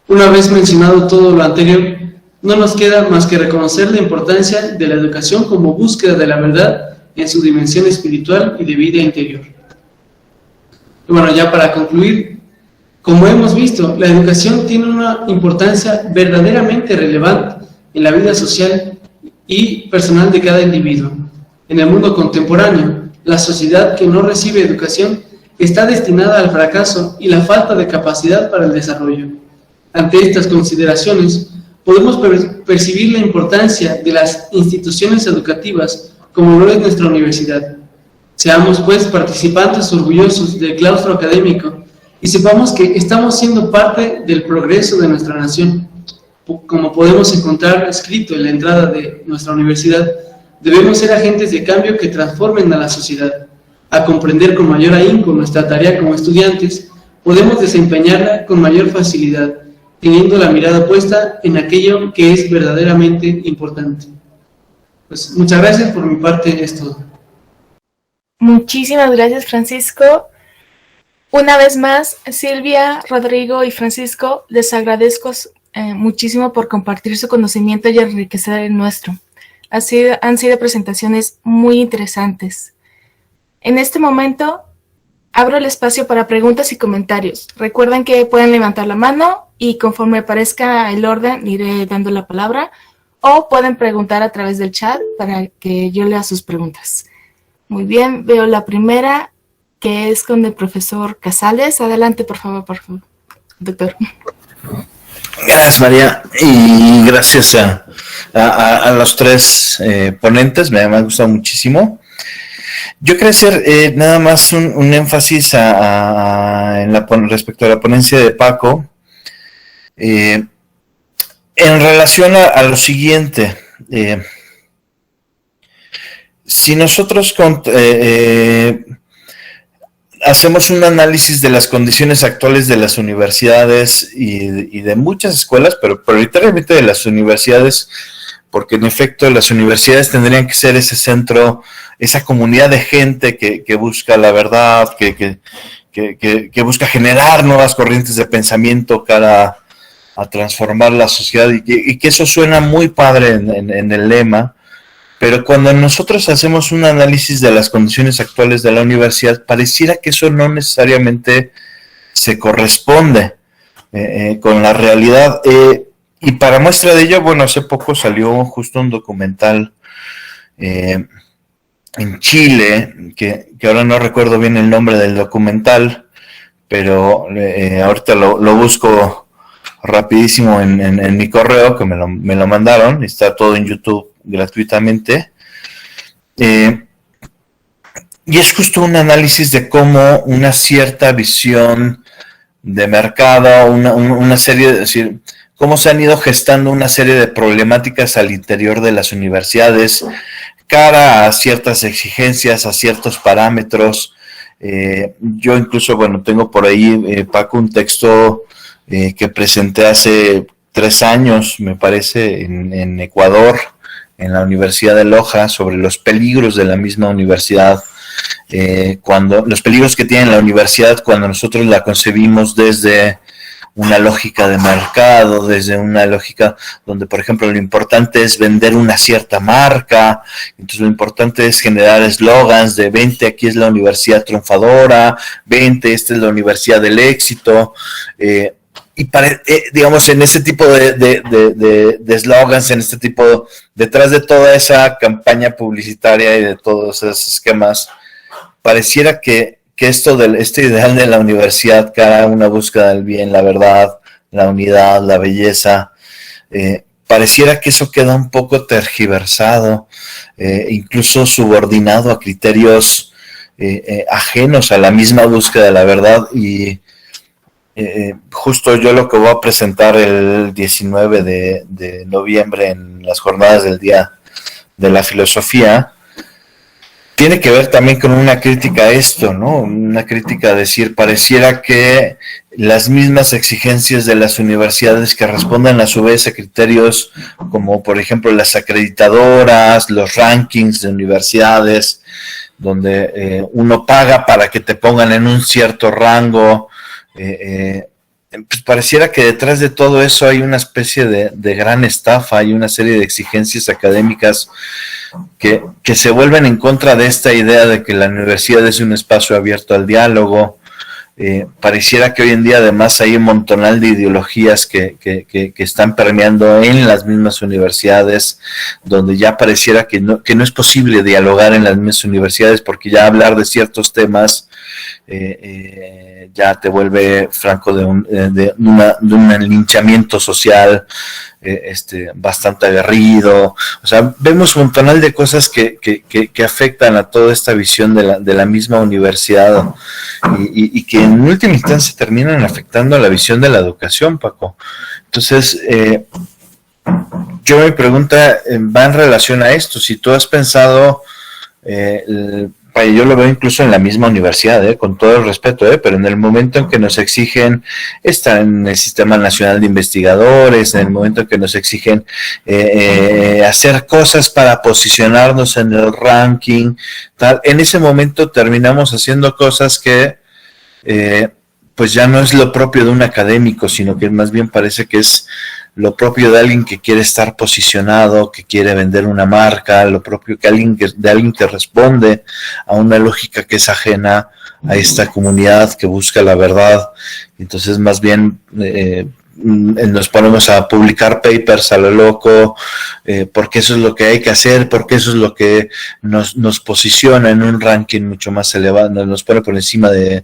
Una vez mencionado todo lo anterior, no nos queda más que reconocer la importancia de la educación como búsqueda de la verdad en su dimensión espiritual y de vida interior. Y bueno, ya para concluir, como hemos visto, la educación tiene una importancia verdaderamente relevante en la vida social y personal de cada individuo. En el mundo contemporáneo, la sociedad que no recibe educación está destinada al fracaso y la falta de capacidad para el desarrollo. Ante estas consideraciones, podemos percibir la importancia de las instituciones educativas como lo es nuestra universidad. Seamos, pues, participantes orgullosos del claustro académico y sepamos que estamos siendo parte del progreso de nuestra nación. Como podemos encontrar escrito en la entrada de nuestra universidad, debemos ser agentes de cambio que transformen a la sociedad. A comprender con mayor ahínco nuestra tarea como estudiantes, podemos desempeñarla con mayor facilidad, teniendo la mirada puesta en aquello que es verdaderamente importante. Pues muchas gracias, por mi parte es todo. Muchísimas gracias, Francisco. Una vez más, Silvia, Rodrigo y Francisco, les agradezco muchísimo por compartir su conocimiento y enriquecer el nuestro. Han sido presentaciones muy interesantes. En este momento, abro el espacio para preguntas y comentarios. Recuerden que pueden levantar la mano y conforme aparezca el orden, iré dando la palabra, o pueden preguntar a través del chat para que yo lea sus preguntas. Muy bien, veo la primera, que es con el profesor Casales. Adelante, por favor, doctor. Gracias, María, y gracias a los tres ponentes, me ha gustado muchísimo. Yo quería hacer nada más un énfasis respecto a la ponencia de Paco, en relación a lo siguiente. Si nosotros hacemos un análisis de las condiciones actuales de las universidades y de muchas escuelas, pero prioritariamente de las universidades, porque en efecto las universidades tendrían que ser ese centro, esa comunidad de gente que busca la verdad, que busca generar nuevas corrientes de pensamiento cara a transformar la sociedad, y que eso suena muy padre en el lema, pero cuando nosotros hacemos un análisis de las condiciones actuales de la universidad, pareciera que eso no necesariamente se corresponde con la realidad. Y para muestra de ello, bueno, hace poco salió justo un documental en Chile, que ahora no recuerdo bien el nombre del documental, pero ahorita lo busco rapidísimo en mi correo, que me lo mandaron, está todo en YouTube gratuitamente, y es justo un análisis de cómo una cierta visión de mercado, una serie, es decir, cómo se han ido gestando una serie de problemáticas al interior de las universidades, cara a ciertas exigencias, a ciertos parámetros. Yo incluso, bueno, tengo por ahí, Paco, un texto que presenté hace 3 años, me parece, en Ecuador, en la Universidad de Loja, sobre los peligros de la misma universidad, los peligros que tiene la universidad cuando nosotros la concebimos desde una lógica de mercado, desde una lógica donde, por ejemplo, lo importante es vender una cierta marca, entonces lo importante es generar eslogans de 20, aquí es la universidad triunfadora, 20, esta es la universidad del éxito, y digamos, en ese tipo de eslogans, en este tipo, detrás de toda esa campaña publicitaria y de todos esos esquemas, pareciera que este ideal de la universidad, cara a una búsqueda del bien, la verdad, la unidad, la belleza, pareciera que eso queda un poco tergiversado, incluso subordinado a criterios ajenos a la misma búsqueda de la verdad. Y justo yo lo que voy a presentar el 19 de noviembre en las jornadas del Día de la Filosofía, tiene que ver también con una crítica a esto, ¿no? Una crítica a decir, pareciera que las mismas exigencias de las universidades que responden a su vez a criterios como, por ejemplo, las acreditadoras, los rankings de universidades, donde uno paga para que te pongan en un cierto rango, pues pareciera que detrás de todo eso hay una especie de gran estafa, hay una serie de exigencias académicas que se vuelven en contra de esta idea de que la universidad es un espacio abierto al diálogo. Pareciera que hoy en día además hay un montonal de ideologías que están permeando en las mismas universidades, donde ya pareciera que no es posible dialogar en las mismas universidades, porque ya hablar de ciertos temas ya te vuelve franco de un linchamiento social bastante aguerrido. O sea, vemos un montonal de cosas que afectan a toda esta visión de la misma universidad y que en última instancia terminan afectando a la visión de la educación, Paco. Entonces, yo mi pregunta va en relación a esto. Si tú has pensado, yo lo veo incluso en la misma universidad, con todo el respeto, pero en el momento en que nos exigen estar en el Sistema Nacional de Investigadores, en el momento en que nos exigen hacer cosas para posicionarnos en el ranking, tal, en ese momento terminamos haciendo cosas que pues ya no es lo propio de un académico, sino que más bien parece que es lo propio de alguien que quiere estar posicionado, que quiere vender una marca, lo propio de alguien que responde a una lógica que es ajena a esta comunidad que busca la verdad. Entonces, más bien nos ponemos a publicar papers a lo loco, porque eso es lo que hay que hacer, porque eso es lo que nos posiciona en un ranking mucho más elevado, nos pone por encima de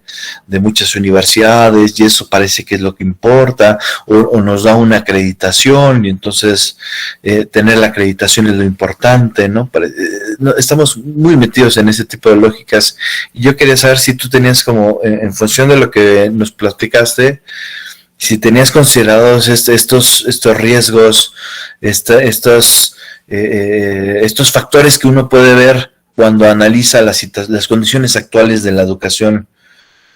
muchas universidades, y eso parece que es lo que importa, o nos da una acreditación, y entonces tener la acreditación es lo importante, ¿no? Estamos muy metidos en ese tipo de lógicas, y yo quería saber si tú tenías como, en función de lo que nos platicaste, si tenías considerados estos riesgos, estos factores que uno puede ver cuando analiza las condiciones actuales de la educación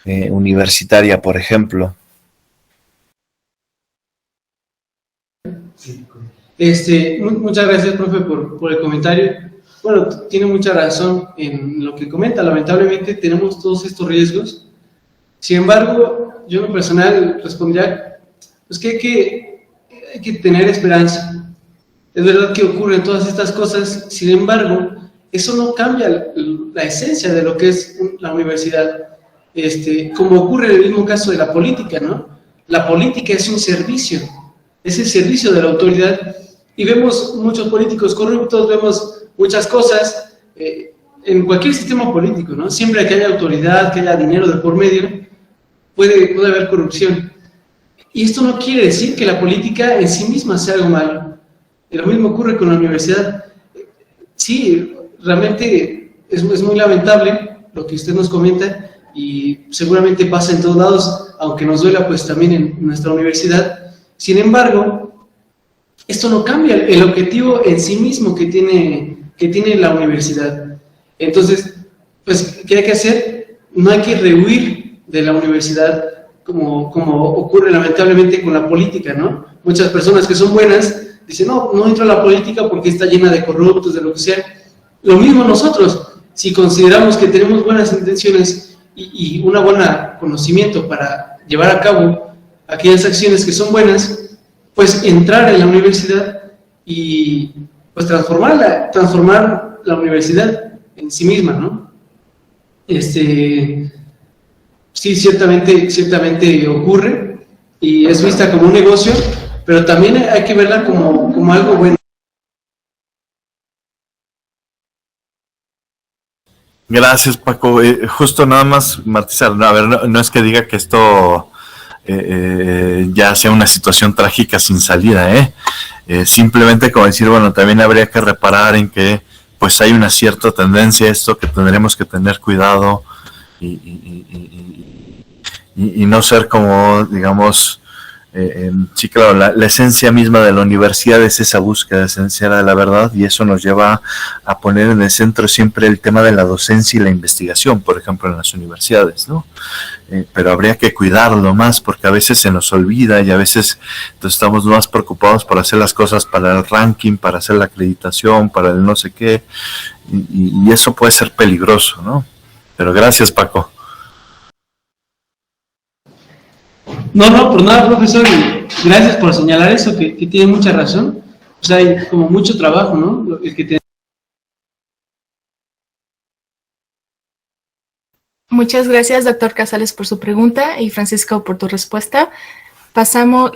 universitaria, por ejemplo. Sí. Muchas gracias, profe, por el comentario. Bueno, tiene mucha razón en lo que comenta. Lamentablemente tenemos todos estos riesgos. Sin embargo, yo en lo personal respondía pues que hay que hay que tener esperanza. Es verdad que ocurren todas estas cosas, sin embargo, eso no cambia la esencia de lo que es la universidad. Como ocurre en el mismo caso de la política, ¿no? La política es un servicio, es el servicio de la autoridad, y vemos muchos políticos corruptos, vemos muchas cosas en cualquier sistema político, ¿no? Siempre que haya autoridad, que haya dinero de por medio, puede haber corrupción. Y esto no quiere decir que la política en sí misma sea algo malo. Y lo mismo ocurre con la universidad. Sí, realmente es muy lamentable lo que usted nos comenta, y seguramente pasa en todos lados, aunque nos duela pues también en nuestra universidad. Sin embargo, esto no cambia el objetivo en sí mismo que tiene la universidad. Entonces, pues, ¿qué hay que hacer? No hay que rehuir de la universidad como ocurre lamentablemente con la política, ¿no? Muchas personas que son buenas dicen, no entro a la política porque está llena de corruptos, de lo que sea. Lo mismo nosotros, si consideramos que tenemos buenas intenciones y un buen conocimiento para llevar a cabo aquellas acciones que son buenas, pues entrar en la universidad y pues transformar la universidad en sí misma, ¿no? Sí, ciertamente ocurre y es vista como un negocio, pero también hay que verla como algo bueno. Gracias, Paco. Justo nada más matizar, a ver, no es que diga que esto ya sea una situación trágica sin salida, simplemente como decir, bueno, también habría que reparar en que pues hay una cierta tendencia a esto, que tendremos que tener cuidado y no ser como, digamos, sí, claro, la esencia misma de la universidad es esa búsqueda esencial de la verdad, y eso nos lleva a poner en el centro siempre el tema de la docencia y la investigación, por ejemplo, en las universidades, ¿no? Pero habría que cuidarlo más, porque a veces se nos olvida y a veces entonces estamos más preocupados por hacer las cosas para el ranking, para hacer la acreditación, para el no sé qué, y eso puede ser peligroso, ¿no? Pero gracias, Paco. No, por nada, profesor, y gracias por señalar eso, que tiene mucha razón. O sea, hay como mucho trabajo, ¿no? El que tiene. Muchas gracias, doctor Casales, por su pregunta, y Francisco por tu respuesta.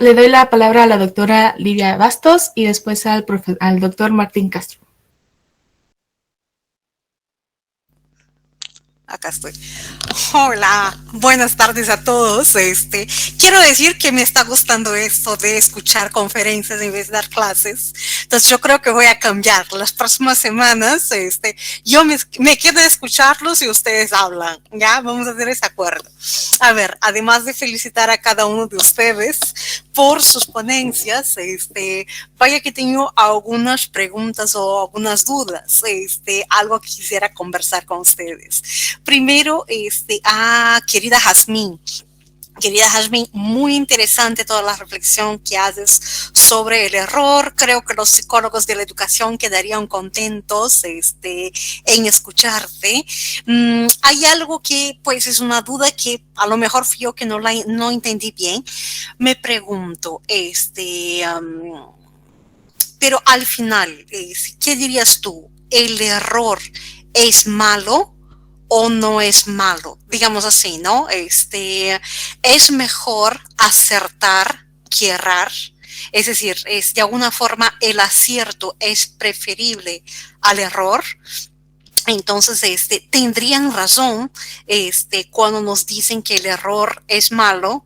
Le doy la palabra a la doctora Lidia Bastos y después al doctor Martín Castro. Acá estoy. Hola, buenas tardes a todos. Quiero decir que me está gustando esto de escuchar conferencias en vez de dar clases. Entonces yo creo que voy a cambiar. Las próximas semanas, yo me quedo a escucharlos y ustedes hablan. Ya, vamos a hacer ese acuerdo. A ver, además de felicitar a cada uno de ustedes por sus ponencias, vaya que tengo algunas preguntas o algunas dudas, algo que quisiera conversar con ustedes. Primero, querida Jazmín, muy interesante toda la reflexión que haces sobre el error. Creo que los psicólogos de la educación quedarían contentos en escucharte. Hay algo que pues es una duda que a lo mejor fui yo que no entendí bien. Me pregunto, pero al final, ¿qué dirías tú? ¿El error es malo o no es malo? Digamos así, ¿no? Es mejor acertar que errar. Es decir, de alguna forma el acierto es preferible al error. Entonces, tendrían razón cuando nos dicen que el error es malo.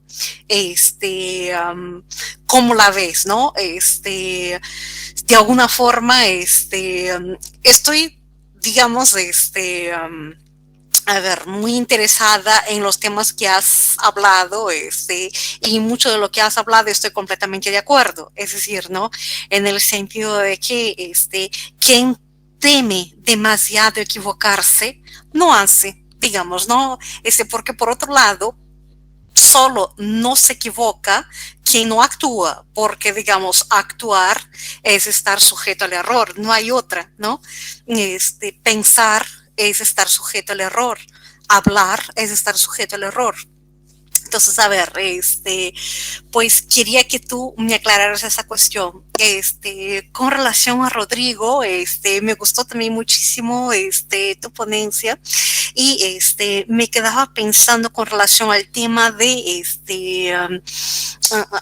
¿Cómo la ves, no? De alguna forma, estoy, digamos, a ver, muy interesada en los temas que has hablado, y mucho de lo que has hablado estoy completamente de acuerdo. Es decir, ¿no? En el sentido de que, quien teme demasiado equivocarse, no hace, digamos, ¿no? Porque por otro lado, solo no se equivoca quien no actúa, porque, digamos, actuar es estar sujeto al error, no hay otra, ¿no? Pensar es estar sujeto al error, hablar es estar sujeto al error. Entonces, a ver, pues quería que tú me aclararas esa cuestión. Con relación a Rodrigo, me gustó también muchísimo, tu ponencia y, me quedaba pensando con relación al tema de,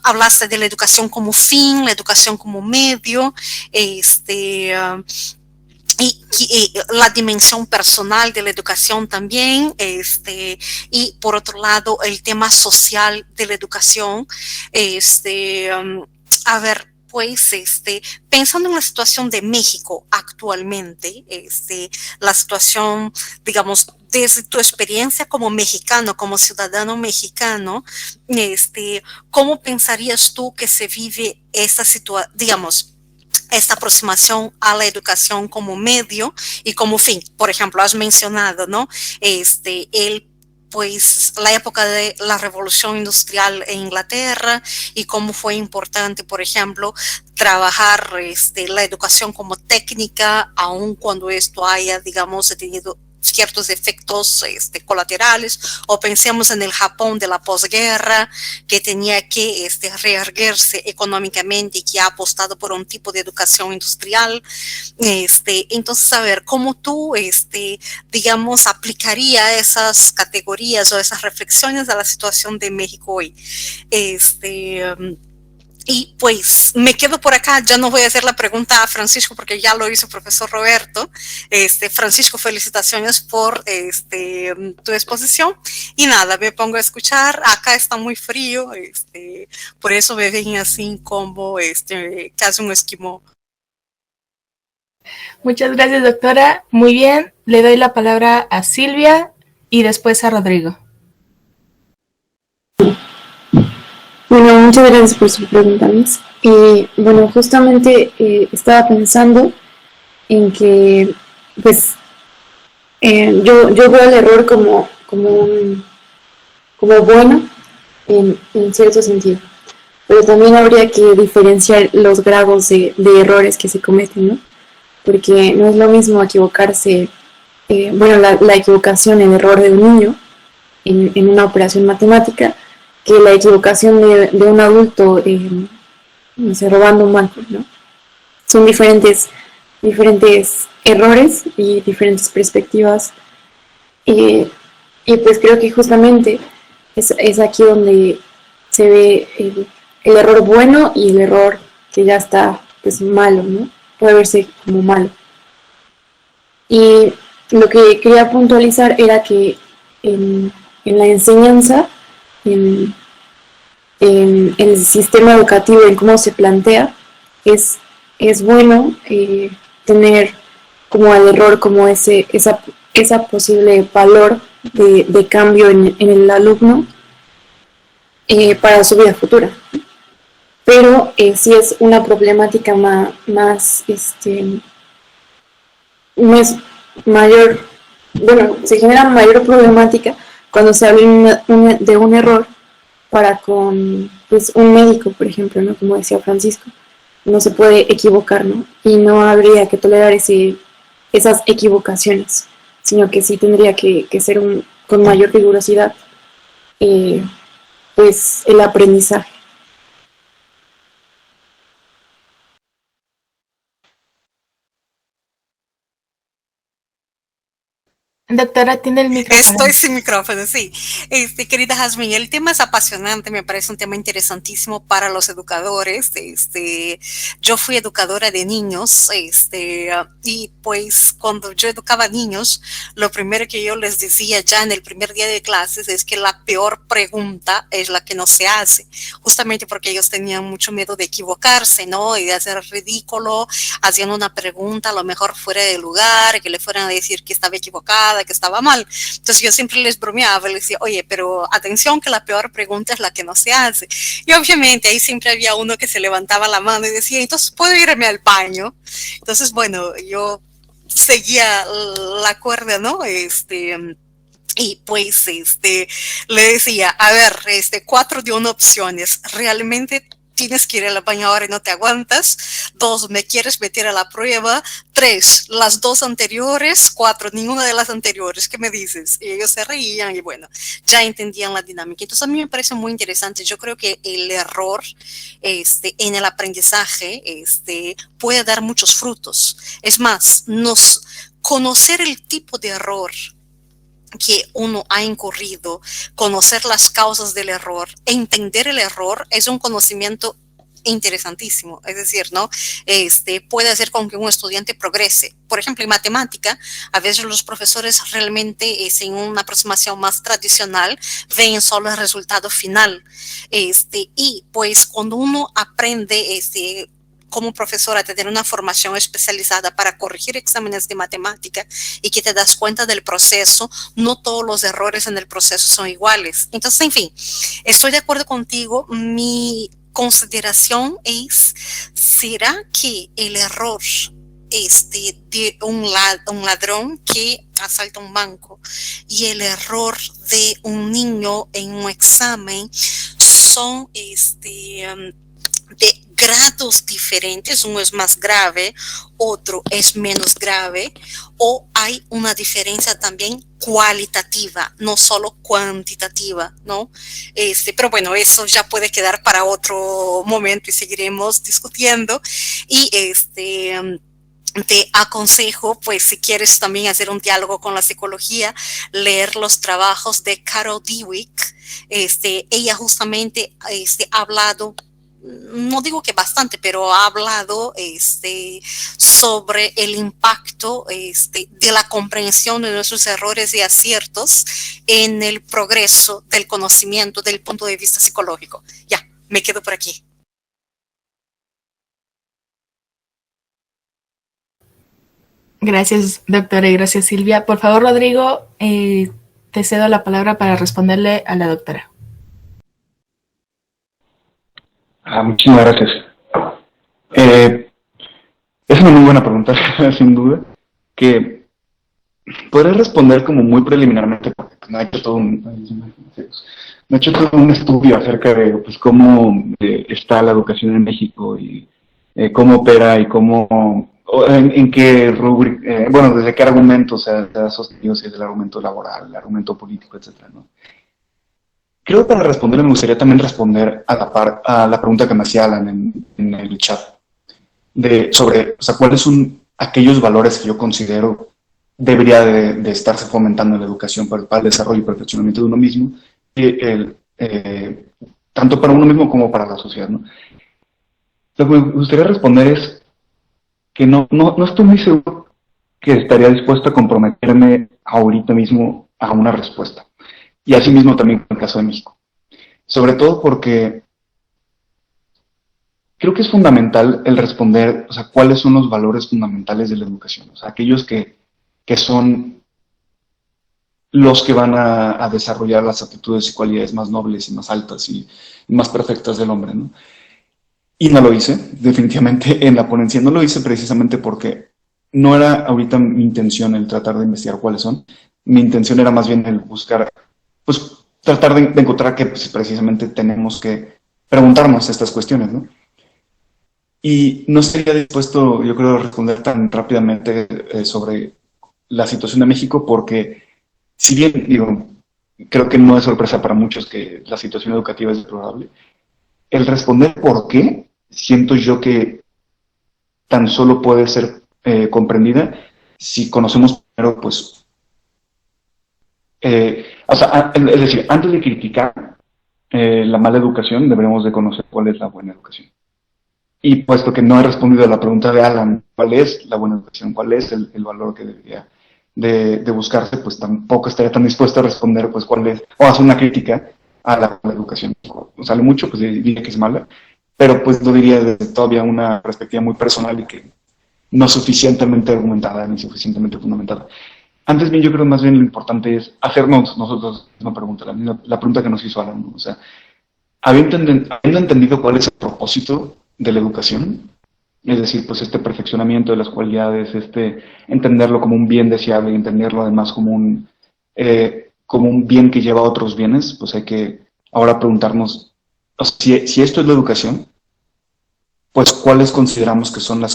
hablaste de la educación como fin, la educación como medio, y la dimensión personal de la educación también, y por otro lado el tema social de la educación, a ver, pues, pensando en la situación de México actualmente, la situación, digamos, desde tu experiencia como mexicano, como ciudadano mexicano, ¿cómo pensarías tú que se vive esta situación, digamos, esta aproximación a la educación como medio y como fin? Por ejemplo, has mencionado, ¿no? Pues la época de la revolución industrial en Inglaterra y cómo fue importante, por ejemplo, trabajar la educación como técnica, aun cuando esto haya, digamos, tenido ciertos efectos colaterales, o pensemos en el Japón de la posguerra, que tenía que reerguirse económicamente y que ha apostado por un tipo de educación industrial. Entonces, a ver, ¿cómo tú, digamos, aplicaría esas categorías o esas reflexiones a la situación de México hoy? Y pues me quedo por acá, ya no voy a hacer la pregunta a Francisco porque ya lo hizo el profesor Roberto. Francisco, felicitaciones por tu exposición. Y nada, me pongo a escuchar, acá está muy frío, por eso me ven así como casi un esquimó. Muchas gracias, doctora. Muy bien, le doy la palabra a Silvia y después a Rodrigo. Bueno, muchas gracias por su pregunta, Miss. Bueno, justamente estaba pensando en que, pues, yo veo el error como bueno en cierto sentido, pero también habría que diferenciar los grados de errores que se cometen, ¿no? Porque no es lo mismo equivocarse, bueno, la equivocación, el error de un niño en una operación matemática, que la equivocación de un adulto, no sé, robando un banco, ¿no? Son diferentes errores y diferentes perspectivas. Y pues creo que justamente es aquí donde se ve el error bueno y el error que ya está, pues, malo, ¿no? Puede verse como malo. Y lo que quería puntualizar era que en la enseñanza, en el sistema educativo, en cómo se plantea, es bueno tener como el error, como esa posible valor de cambio en el alumno para su vida futura. Pero sí es una problemática más mayor, bueno, se genera mayor problemática cuando se habla de un error para con, pues, un médico, por ejemplo, ¿no? Como decía Francisco, no se puede equivocar, ¿no? Y no habría que tolerar esas equivocaciones, sino que sí tendría que ser con mayor rigurosidad, pues, el aprendizaje. Doctora, tiene el micrófono. Estoy sin micrófono, sí. Querida Jazmín, el tema es apasionante, me parece un tema interesantísimo para los educadores. Yo fui educadora de niños, y pues cuando yo educaba niños, lo primero que yo les decía ya en el primer día de clases es que la peor pregunta es la que no se hace, justamente porque ellos tenían mucho miedo de equivocarse, ¿no? Y de hacer ridículo, haciendo una pregunta a lo mejor fuera de lugar, que le fueran a decir que estaba equivocada, que estaba mal. Entonces yo siempre les bromeaba, les decía, oye, pero atención que la peor pregunta es la que no se hace. Y obviamente ahí siempre había uno que se levantaba la mano y decía, entonces, ¿puedo irme al baño? Entonces, bueno, yo seguía la cuerda, ¿no? Y pues le decía, a ver, 4 de 1 opciones, ¿realmente tienes que ir a la baño ahora y no te aguantas. 2, me quieres meter a la prueba. 3, las 2 anteriores. 4, ninguna de las anteriores. ¿Qué me dices? Y ellos se reían y bueno, ya entendían la dinámica. Entonces a mí me parece muy interesante. Yo creo que el error en el aprendizaje puede dar muchos frutos. Es más, conocer el tipo de error que uno ha incurrido, conocer las causas del error, entender el error es un conocimiento interesantísimo, es decir, ¿no? Puede hacer con que un estudiante progrese. Por ejemplo, en matemática, a veces los profesores realmente en una aproximación más tradicional ven solo el resultado final. Y pues cuando uno aprende como profesora a tener una formación especializada para corregir exámenes de matemática y que te das cuenta del proceso, no todos los errores en el proceso son iguales. Entonces, en fin, estoy de acuerdo contigo. Mi consideración es, ¿será que el error de un ladrón que asalta un banco y el error de un niño en un examen son de grados diferentes? Uno es más grave, otro es menos grave, o hay una diferencia también cualitativa, no solo cuantitativa, ¿no? Pero bueno, eso ya puede quedar para otro momento y seguiremos discutiendo. Y te aconsejo, pues si quieres también hacer un diálogo con la psicología, leer los trabajos de Carol Dweck. Ella justamente ha hablado, no digo que bastante, pero ha hablado sobre el impacto de la comprensión de nuestros errores y aciertos en el progreso del conocimiento desde el punto de vista psicológico. Ya, me quedo por aquí. Gracias, doctora, y gracias, Silvia. Por favor, Rodrigo, te cedo la palabra para responderle a la doctora. Muchísimas gracias. Es una muy buena pregunta, sin duda, que podré responder como muy preliminarmente, porque no he hecho todo un estudio acerca de pues, cómo está la educación en México y cómo opera y cómo, en qué rúbrica, bueno, desde qué argumento se ha sostenido, si es el argumento laboral, el argumento político, etcétera, ¿no? Creo que para responderle me gustaría también responder a la pregunta que me hacía Alan en el chat, sobre, o sea, cuáles son aquellos valores que yo considero debería de estarse fomentando en la educación para el desarrollo y perfeccionamiento de uno mismo, tanto para uno mismo como para la sociedad, ¿no? Lo que me gustaría responder es que no estoy muy seguro que estaría dispuesto a comprometerme ahorita mismo a una respuesta. Y asimismo también en el caso de México. Sobre todo porque creo que es fundamental el responder, o sea, cuáles son los valores fundamentales de la educación. O sea, aquellos que son los que van a desarrollar las aptitudes y cualidades más nobles y más altas y más perfectas del hombre, ¿no? Y no lo hice, definitivamente en la ponencia. No lo hice precisamente porque no era ahorita mi intención el tratar de investigar cuáles son. Mi intención era más bien el buscar, pues tratar de encontrar que pues, precisamente tenemos que preguntarnos estas cuestiones, ¿no? Y no estaría dispuesto, yo creo, a responder tan rápidamente sobre la situación de México porque, si bien, digo, creo que no es sorpresa para muchos que la situación educativa es deplorable, el responder por qué, siento yo que tan solo puede ser comprendida si conocemos primero, pues, o sea, es decir, antes de criticar la mala educación, deberíamos de conocer cuál es la buena educación. Y puesto que no he respondido a la pregunta de Alan, ¿cuál es la buena educación? ¿Cuál es el valor que debería de buscarse? Pues tampoco estaría tan dispuesto a responder, pues, cuál es, o hacer una crítica a la mala educación. Sale mucho, pues diría que es mala, pero pues lo diría desde todavía una perspectiva muy personal y que no suficientemente argumentada ni suficientemente fundamentada. Antes bien, yo creo más bien lo importante es hacernos nosotros una pregunta, la pregunta que nos hizo Alan, ¿no? O sea, habiendo entendido cuál es el propósito de la educación, es decir, pues este perfeccionamiento de las cualidades, entenderlo como un bien deseable y entenderlo además como un bien que lleva a otros bienes, pues hay que ahora preguntarnos, o sea, si esto es la educación, pues cuáles consideramos que son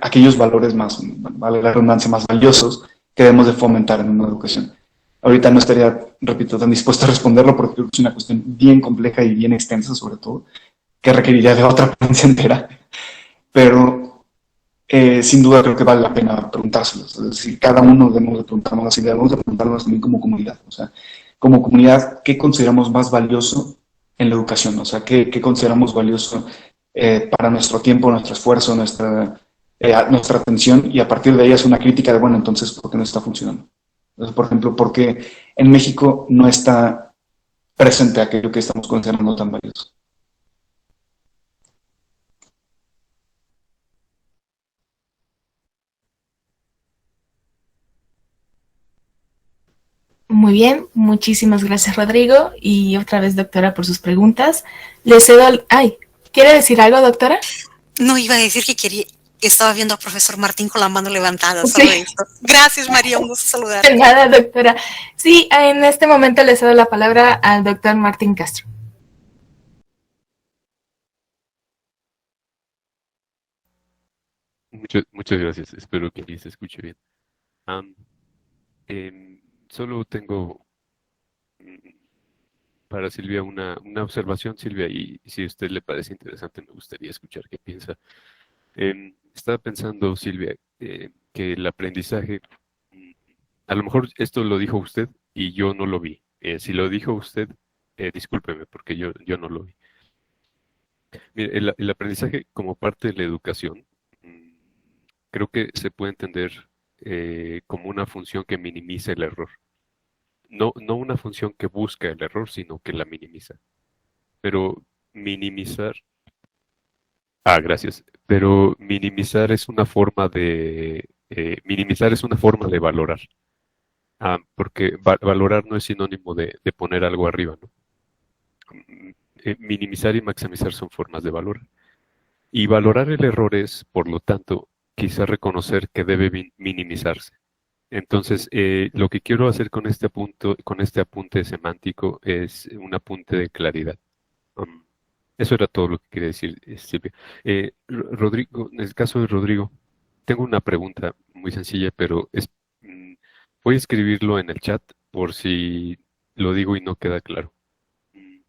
aquellos valores más, vale la redundancia, más valiosos que debemos de fomentar en una educación. Ahorita no estaría, repito, tan dispuesto a responderlo porque creo que es una cuestión bien compleja y bien extensa, sobre todo, que requeriría de otra ponencia entera, pero sin duda creo que vale la pena preguntárselos. Es decir, cada uno debemos de preguntarnos las ideas, debemos de preguntarnos también como comunidad. O sea, como comunidad, ¿qué consideramos más valioso en la educación? O sea, ¿qué consideramos valioso para nuestro tiempo, nuestro esfuerzo, nuestra atención? Y a partir de ahí es una crítica de, bueno, entonces, ¿por qué no está funcionando? Entonces, por ejemplo, ¿por qué en México no está presente aquello que estamos considerando tan valioso? Muy bien, muchísimas gracias, Rodrigo, y otra vez, doctora, por sus preguntas. Le cedo Ay, ¿quiere decir algo, doctora? No, iba a decir que estaba viendo al profesor Martín con la mano levantada, solo Sí. esto. Gracias, María, un gusto saludar. De nada, doctora. Sí, en este momento le cedo la palabra al doctor Martín Castro. Muchas gracias. Espero que se escuche bien. Am, Solo tengo para Silvia una observación, Silvia, y si a usted le parece interesante, me gustaría escuchar qué piensa. Estaba pensando, Silvia, que el aprendizaje, mm, a lo mejor esto lo dijo usted y yo no lo vi. Si lo dijo usted, discúlpeme porque yo no lo vi. Mire, el aprendizaje como parte de la educación, mm, creo que se puede entender como una función que minimiza el error. No una función que busca el error, sino que la minimiza. Pero minimizar, gracias. Pero minimizar es una forma de valorar. Porque valorar no es sinónimo de poner algo arriba, ¿no? Minimizar y maximizar son formas de valorar. Y valorar el error es, por lo tanto, quizá reconocer que debe minimizarse. Entonces, lo que quiero hacer con este apunte semántico es un apunte de claridad. Eso era todo lo que quería decir, Silvia. Rodrigo, en el caso de Rodrigo, tengo una pregunta muy sencilla, pero voy a escribirlo en el chat por si lo digo y no queda claro. Mm,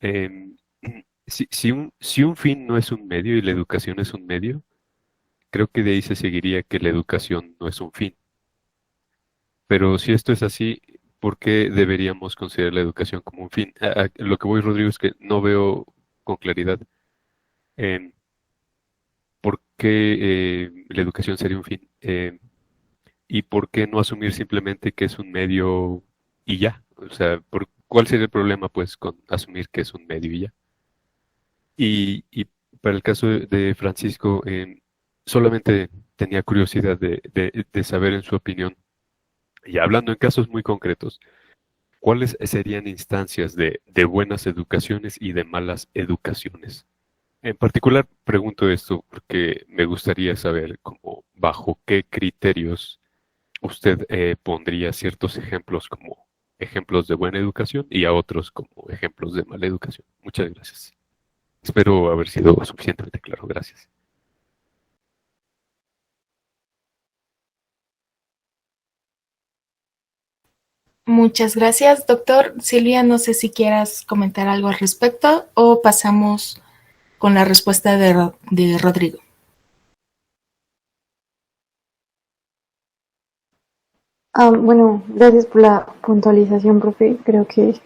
em, si un fin no es un medio y la educación es un medio, creo que de ahí se seguiría que la educación no es un fin. Pero si esto es así, ¿por qué deberíamos considerar la educación como un fin? Lo que voy, Rodrigo, es que no veo con claridad em, por qué la educación sería un fin y por qué no asumir simplemente que es un medio y ya. O sea, ¿cuál sería el problema, pues, con asumir que es un medio y ya? Y para el caso de Francisco, solamente tenía curiosidad de saber en su opinión, y hablando en casos muy concretos, ¿cuáles serían instancias de buenas educaciones y de malas educaciones? En particular, pregunto esto porque me gustaría saber cómo, bajo qué criterios usted pondría ciertos ejemplos como ejemplos de buena educación y a otros como ejemplos de mala educación. Muchas gracias. Espero haber sido suficientemente claro. Gracias. Muchas gracias, doctor. Silvia, no sé si quieras comentar algo al respecto o pasamos con la respuesta de Rodrigo. Bueno, gracias por la puntualización, profe. Creo que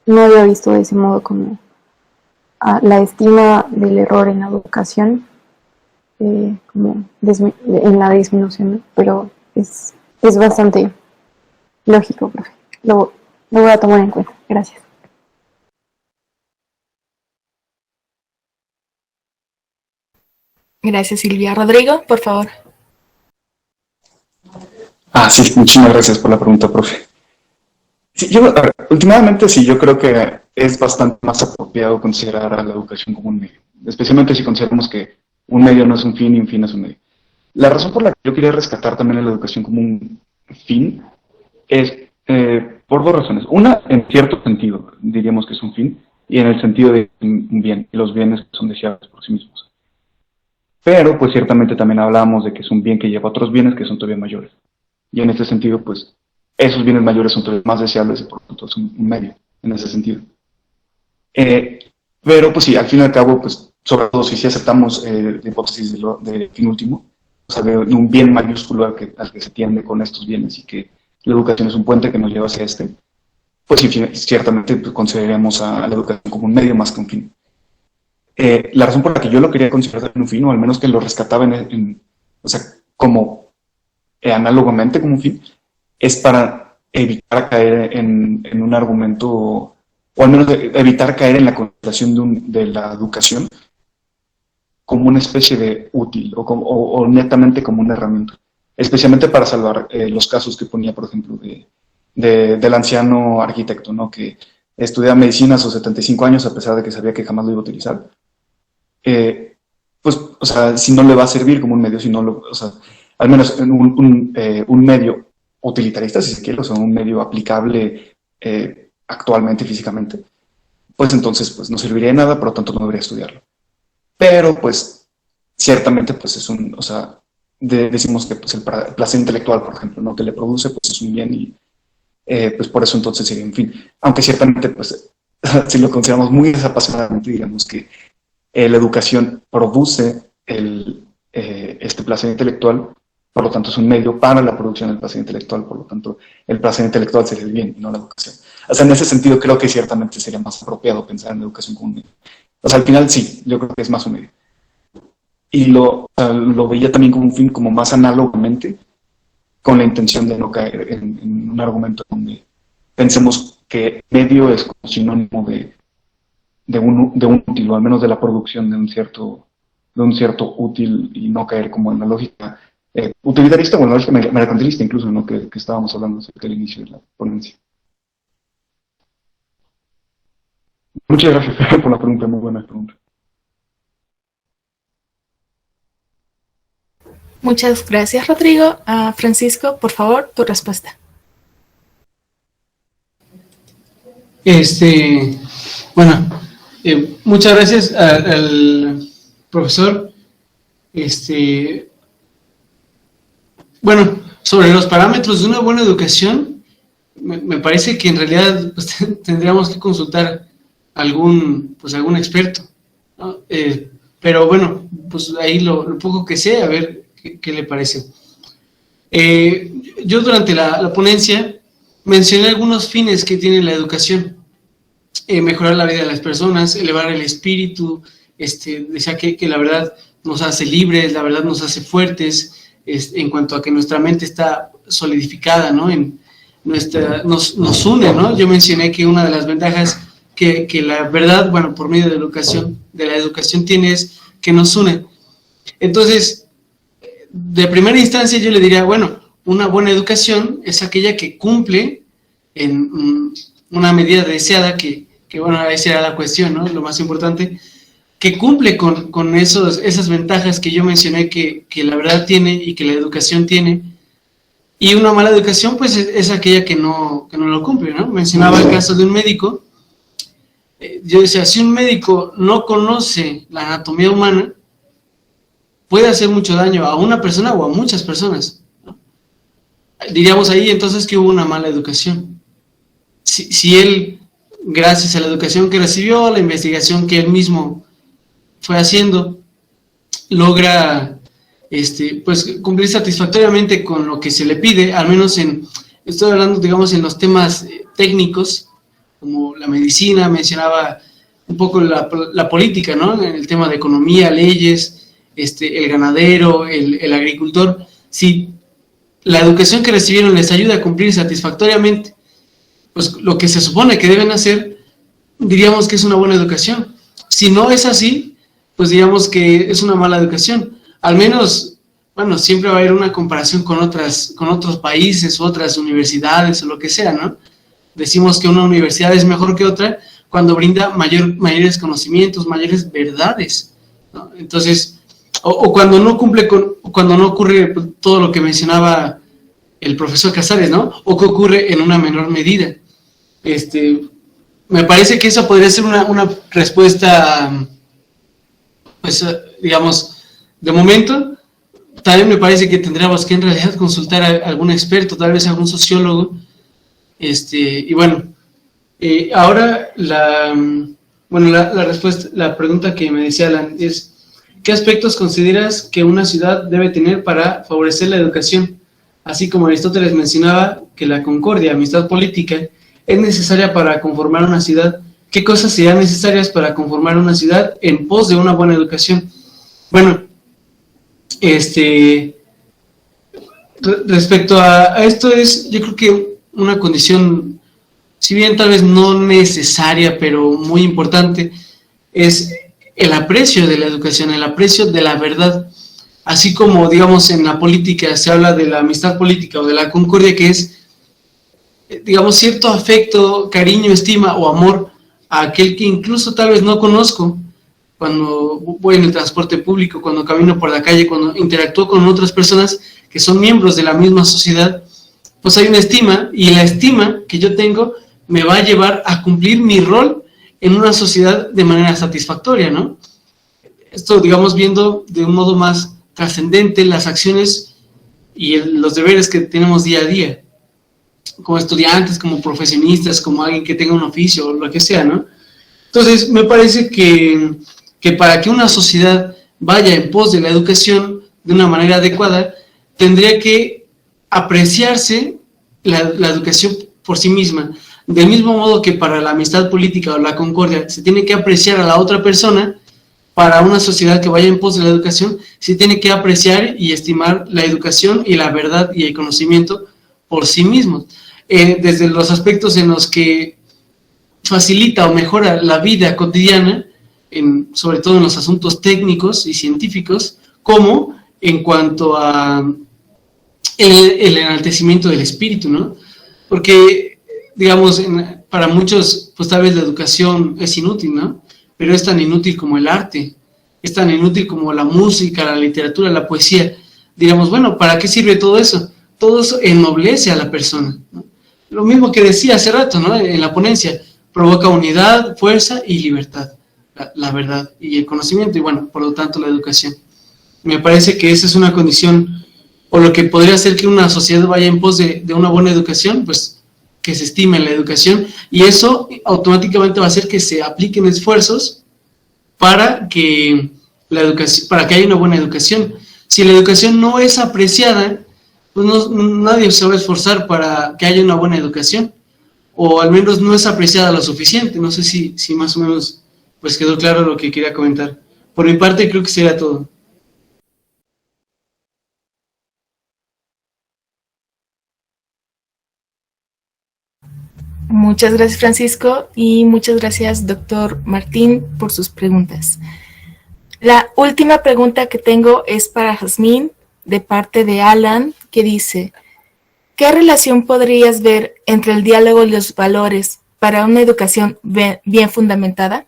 no había visto de ese modo como la estima del error en la educación, como en la disminución, ¿no? Pero es bastante lógico, profe. Lo voy a tomar en cuenta. Gracias. Gracias, Silvia. Rodrigo, por favor. Sí, muchísimas gracias por la pregunta, profe. Sí, últimamente sí, yo creo que es bastante más apropiado considerar a la educación como un medio, especialmente si consideramos que un medio no es un fin y un fin es un medio. La razón por la que yo quería rescatar también a la educación como un fin es por dos razones. Una, en cierto sentido, diríamos que es un fin, y en el sentido de un bien, y los bienes son deseables por sí mismos. Pero, pues ciertamente también hablábamos de que es un bien que lleva a otros bienes que son todavía mayores. Y en este sentido, pues, esos bienes mayores son todavía más deseables y por lo tanto es un medio, en ese sentido. Pero, pues sí, al fin y al cabo, pues, sobre todo si aceptamos la hipótesis de fin último, o sea, de un bien mayúsculo al que se tiende con estos bienes y que la educación es un puente que nos lleva hacia pues sí, ciertamente pues, consideramos a la educación como un medio más que un fin. La razón por la que yo lo quería considerar un fin, o al menos que lo rescataba o sea, como análogamente como un fin, es para evitar caer en un argumento, o al menos evitar caer en la consideración de la educación como una especie de útil, o netamente como una herramienta, especialmente para salvar los casos que ponía, por ejemplo, del anciano arquitecto, ¿no? Que estudia medicina a sus 75 años a pesar de que sabía que jamás lo iba a utilizar. Pues, o sea, si no le va a servir como un medio, o sea, al menos en un medio utilitarista, si se quiere, o sea, un medio aplicable actualmente, físicamente, pues entonces pues no serviría de nada, por lo tanto no debería estudiarlo. Pero, pues, ciertamente, pues es o sea, decimos que pues, el placer intelectual, por ejemplo, ¿no? Que le produce, pues es un bien y pues por eso entonces sería un fin. Aunque ciertamente, pues, si lo consideramos muy desapasionadamente, digamos que la educación produce este placer intelectual, por lo tanto es un medio para la producción del placer intelectual, por lo tanto el placer intelectual sería el bien y no la educación. O sea, en ese sentido creo que ciertamente sería más apropiado pensar en la educación como un medio. O sea, al final sí, yo creo que es más un medio. Y lo veía también como un fin, como más análogamente, con la intención de no caer en un argumento donde pensemos que medio es como sinónimo de un útil, o al menos de la producción de un cierto útil, y no caer como en la lógica utilitarista o en la lógica mercantilista incluso, ¿no? que estábamos hablando acerca del inicio de la ponencia. Muchas gracias por la pregunta, muy buena pregunta. Muchas gracias, Rodrigo. Francisco, por favor, tu respuesta. Bueno, muchas gracias al profesor. Bueno, sobre los parámetros de una buena educación, me parece que en realidad pues, tendríamos que consultar algún experto, ¿no? Pero bueno, pues ahí lo poco que sé, a ver qué le parece. Yo durante la ponencia mencioné algunos fines que tiene la educación. Mejorar la vida de las personas, elevar el espíritu, decía que la verdad nos hace libres, la verdad nos hace fuertes, en cuanto a que nuestra mente está solidificada, ¿no? Nos une, ¿no? Yo mencioné que una de las ventajas que la verdad, bueno, por medio de la educación tiene es que nos une. Entonces, de primera instancia yo le diría, bueno, una buena educación es aquella que cumple en una medida deseada, que bueno, esa era la cuestión, ¿no? Lo más importante, que cumple con esas ventajas que yo mencioné que la verdad tiene y que la educación tiene. Y una mala educación, pues, es aquella que no lo cumple, ¿no? Mencionaba el caso de un médico. Yo decía, si un médico no conoce la anatomía humana, puede hacer mucho daño a una persona o a muchas personas, ¿no? Diríamos ahí entonces que hubo una mala educación. Si él, gracias a la educación que recibió, a la investigación que él mismo fue haciendo, logra pues cumplir satisfactoriamente con lo que se le pide, al menos estoy hablando, digamos, en los temas técnicos, como la medicina, mencionaba un poco la política, ¿no? En el tema de economía, leyes, el ganadero, el agricultor. Si la educación que recibieron les ayuda a cumplir satisfactoriamente pues lo que se supone que deben hacer, diríamos que es una buena educación. Si no es así, pues diríamos que es una mala educación. Al menos, bueno, siempre va a haber una comparación con otros países, otras universidades o lo que sea, ¿no? Decimos que una universidad es mejor que otra cuando brinda mayores conocimientos, mayores verdades, ¿no? Entonces, o cuando no cumple cuando no ocurre todo lo que mencionaba el profesor Casares, ¿no? O que ocurre en una menor medida. me parece que esa podría ser una respuesta, pues, digamos, de momento. También me parece que tendríamos que en realidad consultar a algún experto, tal vez a algún sociólogo. Y bueno, ahora la respuesta, la pregunta que me decía Alan es, ¿qué aspectos consideras que una ciudad debe tener para favorecer la educación? Así como Aristóteles mencionaba que la concordia, amistad política, es necesaria para conformar una ciudad. ¿Qué cosas serían necesarias para conformar una ciudad en pos de una buena educación? Bueno, respecto a esto es, yo creo que una condición, si bien tal vez no necesaria, pero muy importante, es el aprecio de la educación, el aprecio de la verdad. Así como, digamos, en la política se habla de la amistad política o de la concordia, que es, digamos, cierto afecto, cariño, estima o amor a aquel que incluso tal vez no conozco, cuando voy en el transporte público, cuando camino por la calle, cuando interactúo con otras personas que son miembros de la misma sociedad, pues hay una estima, y la estima que yo tengo me va a llevar a cumplir mi rol en una sociedad de manera satisfactoria, ¿no? Esto, digamos, viendo de un modo más trascendente las acciones y los deberes que tenemos día a día, como estudiantes, como profesionistas, como alguien que tenga un oficio o lo que sea, ¿no? Entonces, me parece que para que una sociedad vaya en pos de la educación de una manera adecuada, tendría que apreciarse la educación por sí misma. Del mismo modo que para la amistad política o la concordia se tiene que apreciar a la otra persona, para una sociedad que vaya en pos de la educación, se tiene que apreciar y estimar la educación y la verdad y el conocimiento por sí mismos. Desde los aspectos en los que facilita o mejora la vida cotidiana, sobre todo en los asuntos técnicos y científicos, como en cuanto a el enaltecimiento del espíritu, ¿no? Porque, digamos, para muchos, pues tal vez la educación es inútil, ¿no? Pero es tan inútil como el arte, es tan inútil como la música, la literatura, la poesía. Diríamos, bueno, ¿para qué sirve todo eso? Todo eso ennoblece a la persona, ¿no? Lo mismo que decía hace rato, ¿no? En la ponencia, provoca unidad, fuerza y libertad, la verdad y el conocimiento, y bueno, por lo tanto la educación. Me parece que esa es una condición, o lo que podría hacer que una sociedad vaya en pos de una buena educación, pues que se estime la educación, y eso automáticamente va a hacer que se apliquen esfuerzos para que haya una buena educación. Si la educación no es apreciada, pues nadie se va a esforzar para que haya una buena educación, o al menos no es apreciada lo suficiente. No sé si más o menos pues quedó claro lo que quería comentar. Por mi parte creo que sería todo. Muchas gracias, Francisco, y muchas gracias, doctor Martín, por sus preguntas. La última pregunta que tengo es para Jazmín, de parte de Alan, que dice, ¿qué relación podrías ver entre el diálogo y los valores para una educación bien fundamentada?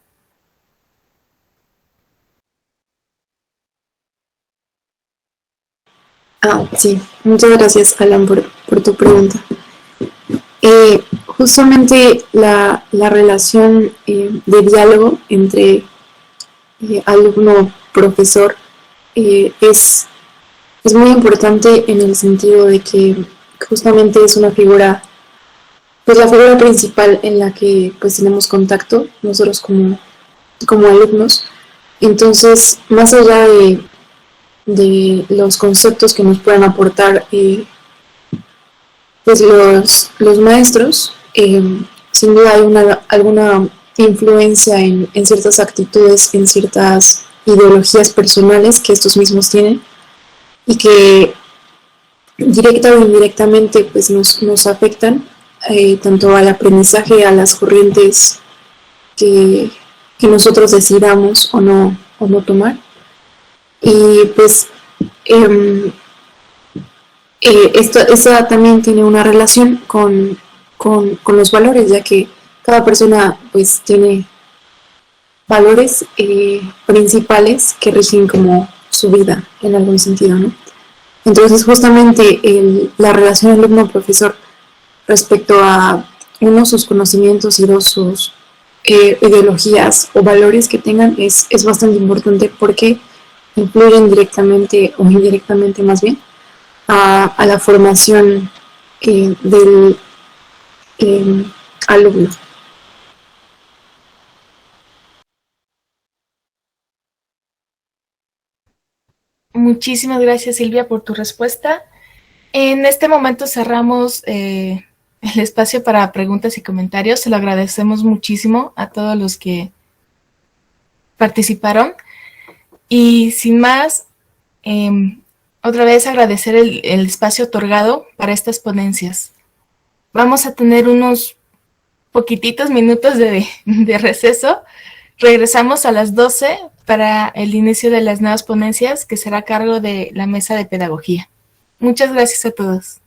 Sí, muchas gracias, Alan, por tu pregunta. Justamente la relación de diálogo entre alumno-profesor es muy importante en el sentido de que justamente es una figura, pues la figura principal en la que pues tenemos contacto nosotros como alumnos. Entonces, más allá de los conceptos que nos puedan aportar pues los maestros, sin duda hay alguna influencia en ciertas actitudes, en ciertas ideologías personales que estos mismos tienen y que directa o indirectamente pues nos afectan tanto al aprendizaje, a las corrientes que nosotros decidamos o no tomar. Y pues esta también tiene una relación con los valores, ya que cada persona pues tiene valores principales que rigen como su vida en algún sentido, ¿no? Entonces justamente la relación alumno-profesor respecto a uno, sus conocimientos, y dos, ideologías o valores que tengan es bastante importante porque influyen directamente o indirectamente más bien a la formación del alumno. Muchísimas gracias, Silvia, por tu respuesta. En este momento cerramos el espacio para preguntas y comentarios. Se lo agradecemos muchísimo a todos los que participaron. Y sin más, otra vez agradecer el espacio otorgado para estas ponencias. Vamos a tener unos poquititos minutos de receso. Regresamos a las 12 para el inicio de las nuevas ponencias, que será a cargo de la mesa de pedagogía. Muchas gracias a todos.